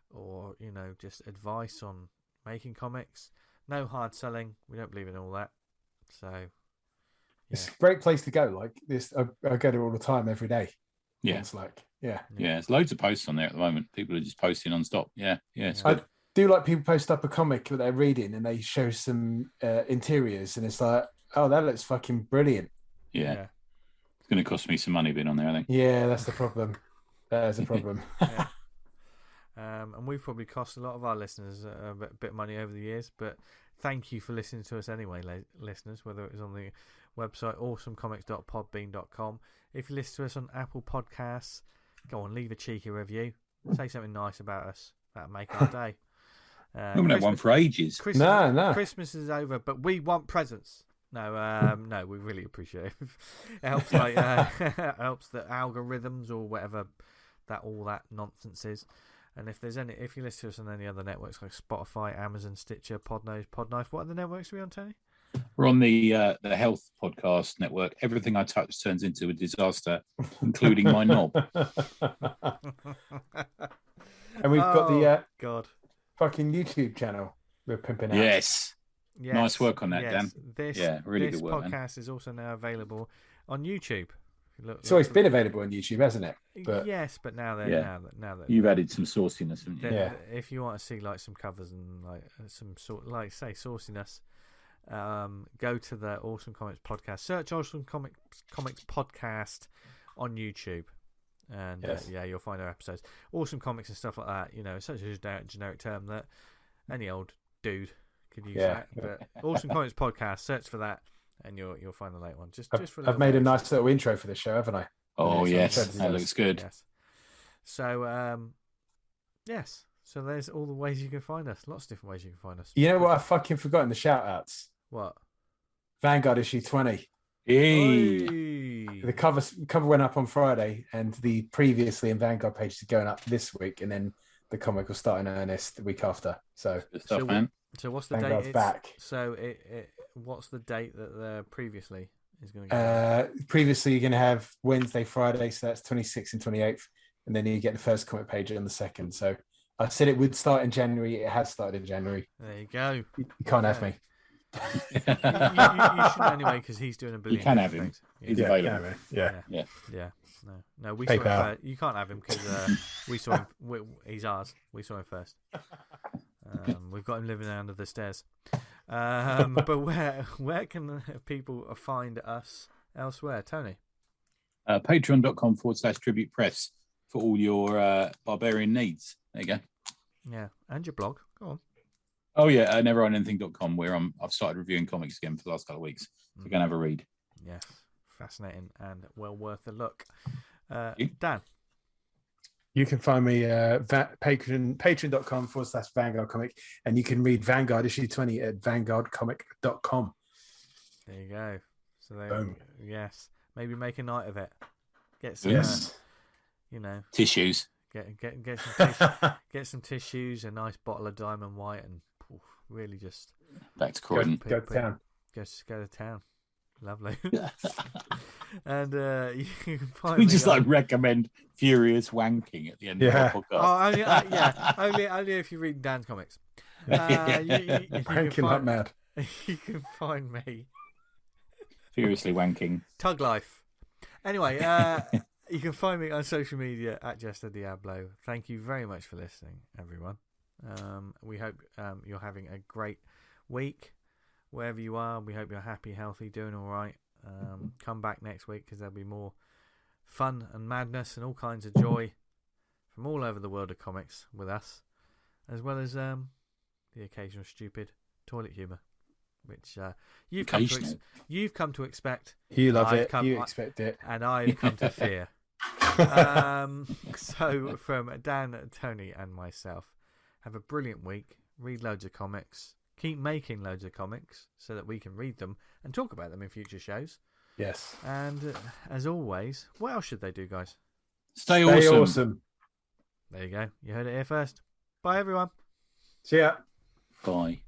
or just advice on making comics. No hard selling. We don't believe in all that. So it's a great place to go. Like this, I go there all the time, every day. Yeah, it's like, yeah. There's loads of posts on there at the moment. People are just posting non-stop. Yeah, it's good. do like people post up a comic that they're reading and they show some interiors, and it's like, oh, that looks fucking brilliant. Yeah. It's going to cost me some money being on there, I think. Yeah, that's the problem. That is a problem. Yeah. And we've probably cost a lot of our listeners a bit of money over the years, but thank you for listening to us anyway, listeners, whether it was on the website awesomecomics.podbean.com. If you listen to us on Apple Podcasts, go on, leave a cheeky review. Say something nice about us. That'll make our day. We haven't had one for ages. No. Christmas is over, but we want presents. No, we really appreciate it. It helps, helps the algorithms or whatever all that nonsense is. And if you listen to us on any other networks like Spotify, Amazon, Stitcher, Podnose, Podknife, what other networks are we on, Tony? We're on the Health Podcast Network. Everything I touch turns into a disaster, including my knob. And we've got the God fucking YouTube channel we're pimping out. Yes. Nice work on that, Dan. Really good work. This podcast is also now available on YouTube. It's always been available on YouTube, hasn't it? But yes, but now that you've added some sauciness, haven't you? Yeah. If you want to see like some covers and like some sort, like say sauciness, go to the Awesome Comics podcast. Search Awesome Comics podcast on YouTube, and you'll find our episodes. Awesome Comics and stuff like that. You know, it's such a generic term that any old dude could use that. But Awesome Comics podcast. Search for that. And you'll find the late one. I've made a nice little intro for this show, haven't I? Oh yes, that looks good. Yes. So yes. So there's all the ways you can find us. Lots of different ways you can find us. You know what I fucking forgot in the shout outs? What? Vanguard issue 20. Hey. The cover went up on Friday, and the previously in Vanguard page is going up this week, and then the comic will start in earnest the week after. So good stuff, man. So what's the Vanguard's date? Back. So what's the date that the previously is going to go? Previously, you're going to have Wednesday, Friday, so that's 26th and 28th, and then you get the first comic page on the 2nd. So I said it would start in January. It has started in January. There you go. You can't have me. you should anyway, because he's doing a billion. You can have him. Things. He's available. Yeah. No, we saw him first. You can't have him because we saw him. He's ours. We saw him first. We've got him living under the stairs. But where can people find us elsewhere, Tony? Patreon.com/tribute press for all your Barbarian needs. There you go. Yeah, and your blog. Go on. Oh yeah, neverwriteanything.com, where I've started reviewing comics again for the last couple of weeks. So go and have a read. Yes, fascinating and well worth a look. Dan. You can find me patreon.com/Vanguard Comic, and you can read Vanguard issue 20 at vanguardcomic.com. There you go. So Boom. Yes, maybe make a night of it. Get some, tissues. Get some tissues, a nice bottle of Diamond White, and really just back to Croydon. Go to town. Just go to town. Lovely. And you can find we just recommend furious wanking at the end of the podcast. Only if you read Dan's comics. Wanking like mad. You can find me furiously wanking. Tug life. Anyway, you can find me on social media at Jester Diablo. Thank you very much for listening, everyone. We hope you're having a great week wherever you are. We hope you're happy, healthy, doing all right. Come back next week because there'll be more fun and madness and all kinds of joy from all over the world of comics with us, as well as the occasional stupid toilet humour, which you've come to expect. You love it. You expect it, and I've come to fear. So from Dan, Tony, and myself, have a brilliant week. Read loads of comics. Keep making loads of comics so that we can read them and talk about them in future shows. Yes. And as always, what else should they do, guys? Stay awesome. There you go. You heard it here first. Bye, everyone. See ya. Bye.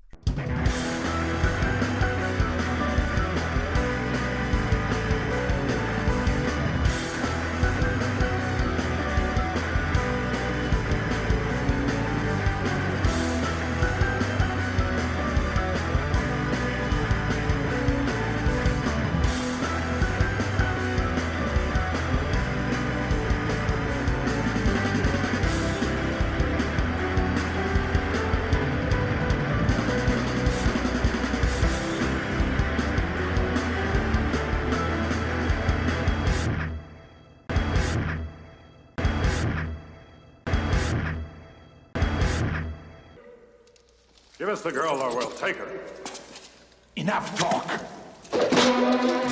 Give us the girl or we'll take her. Enough talk.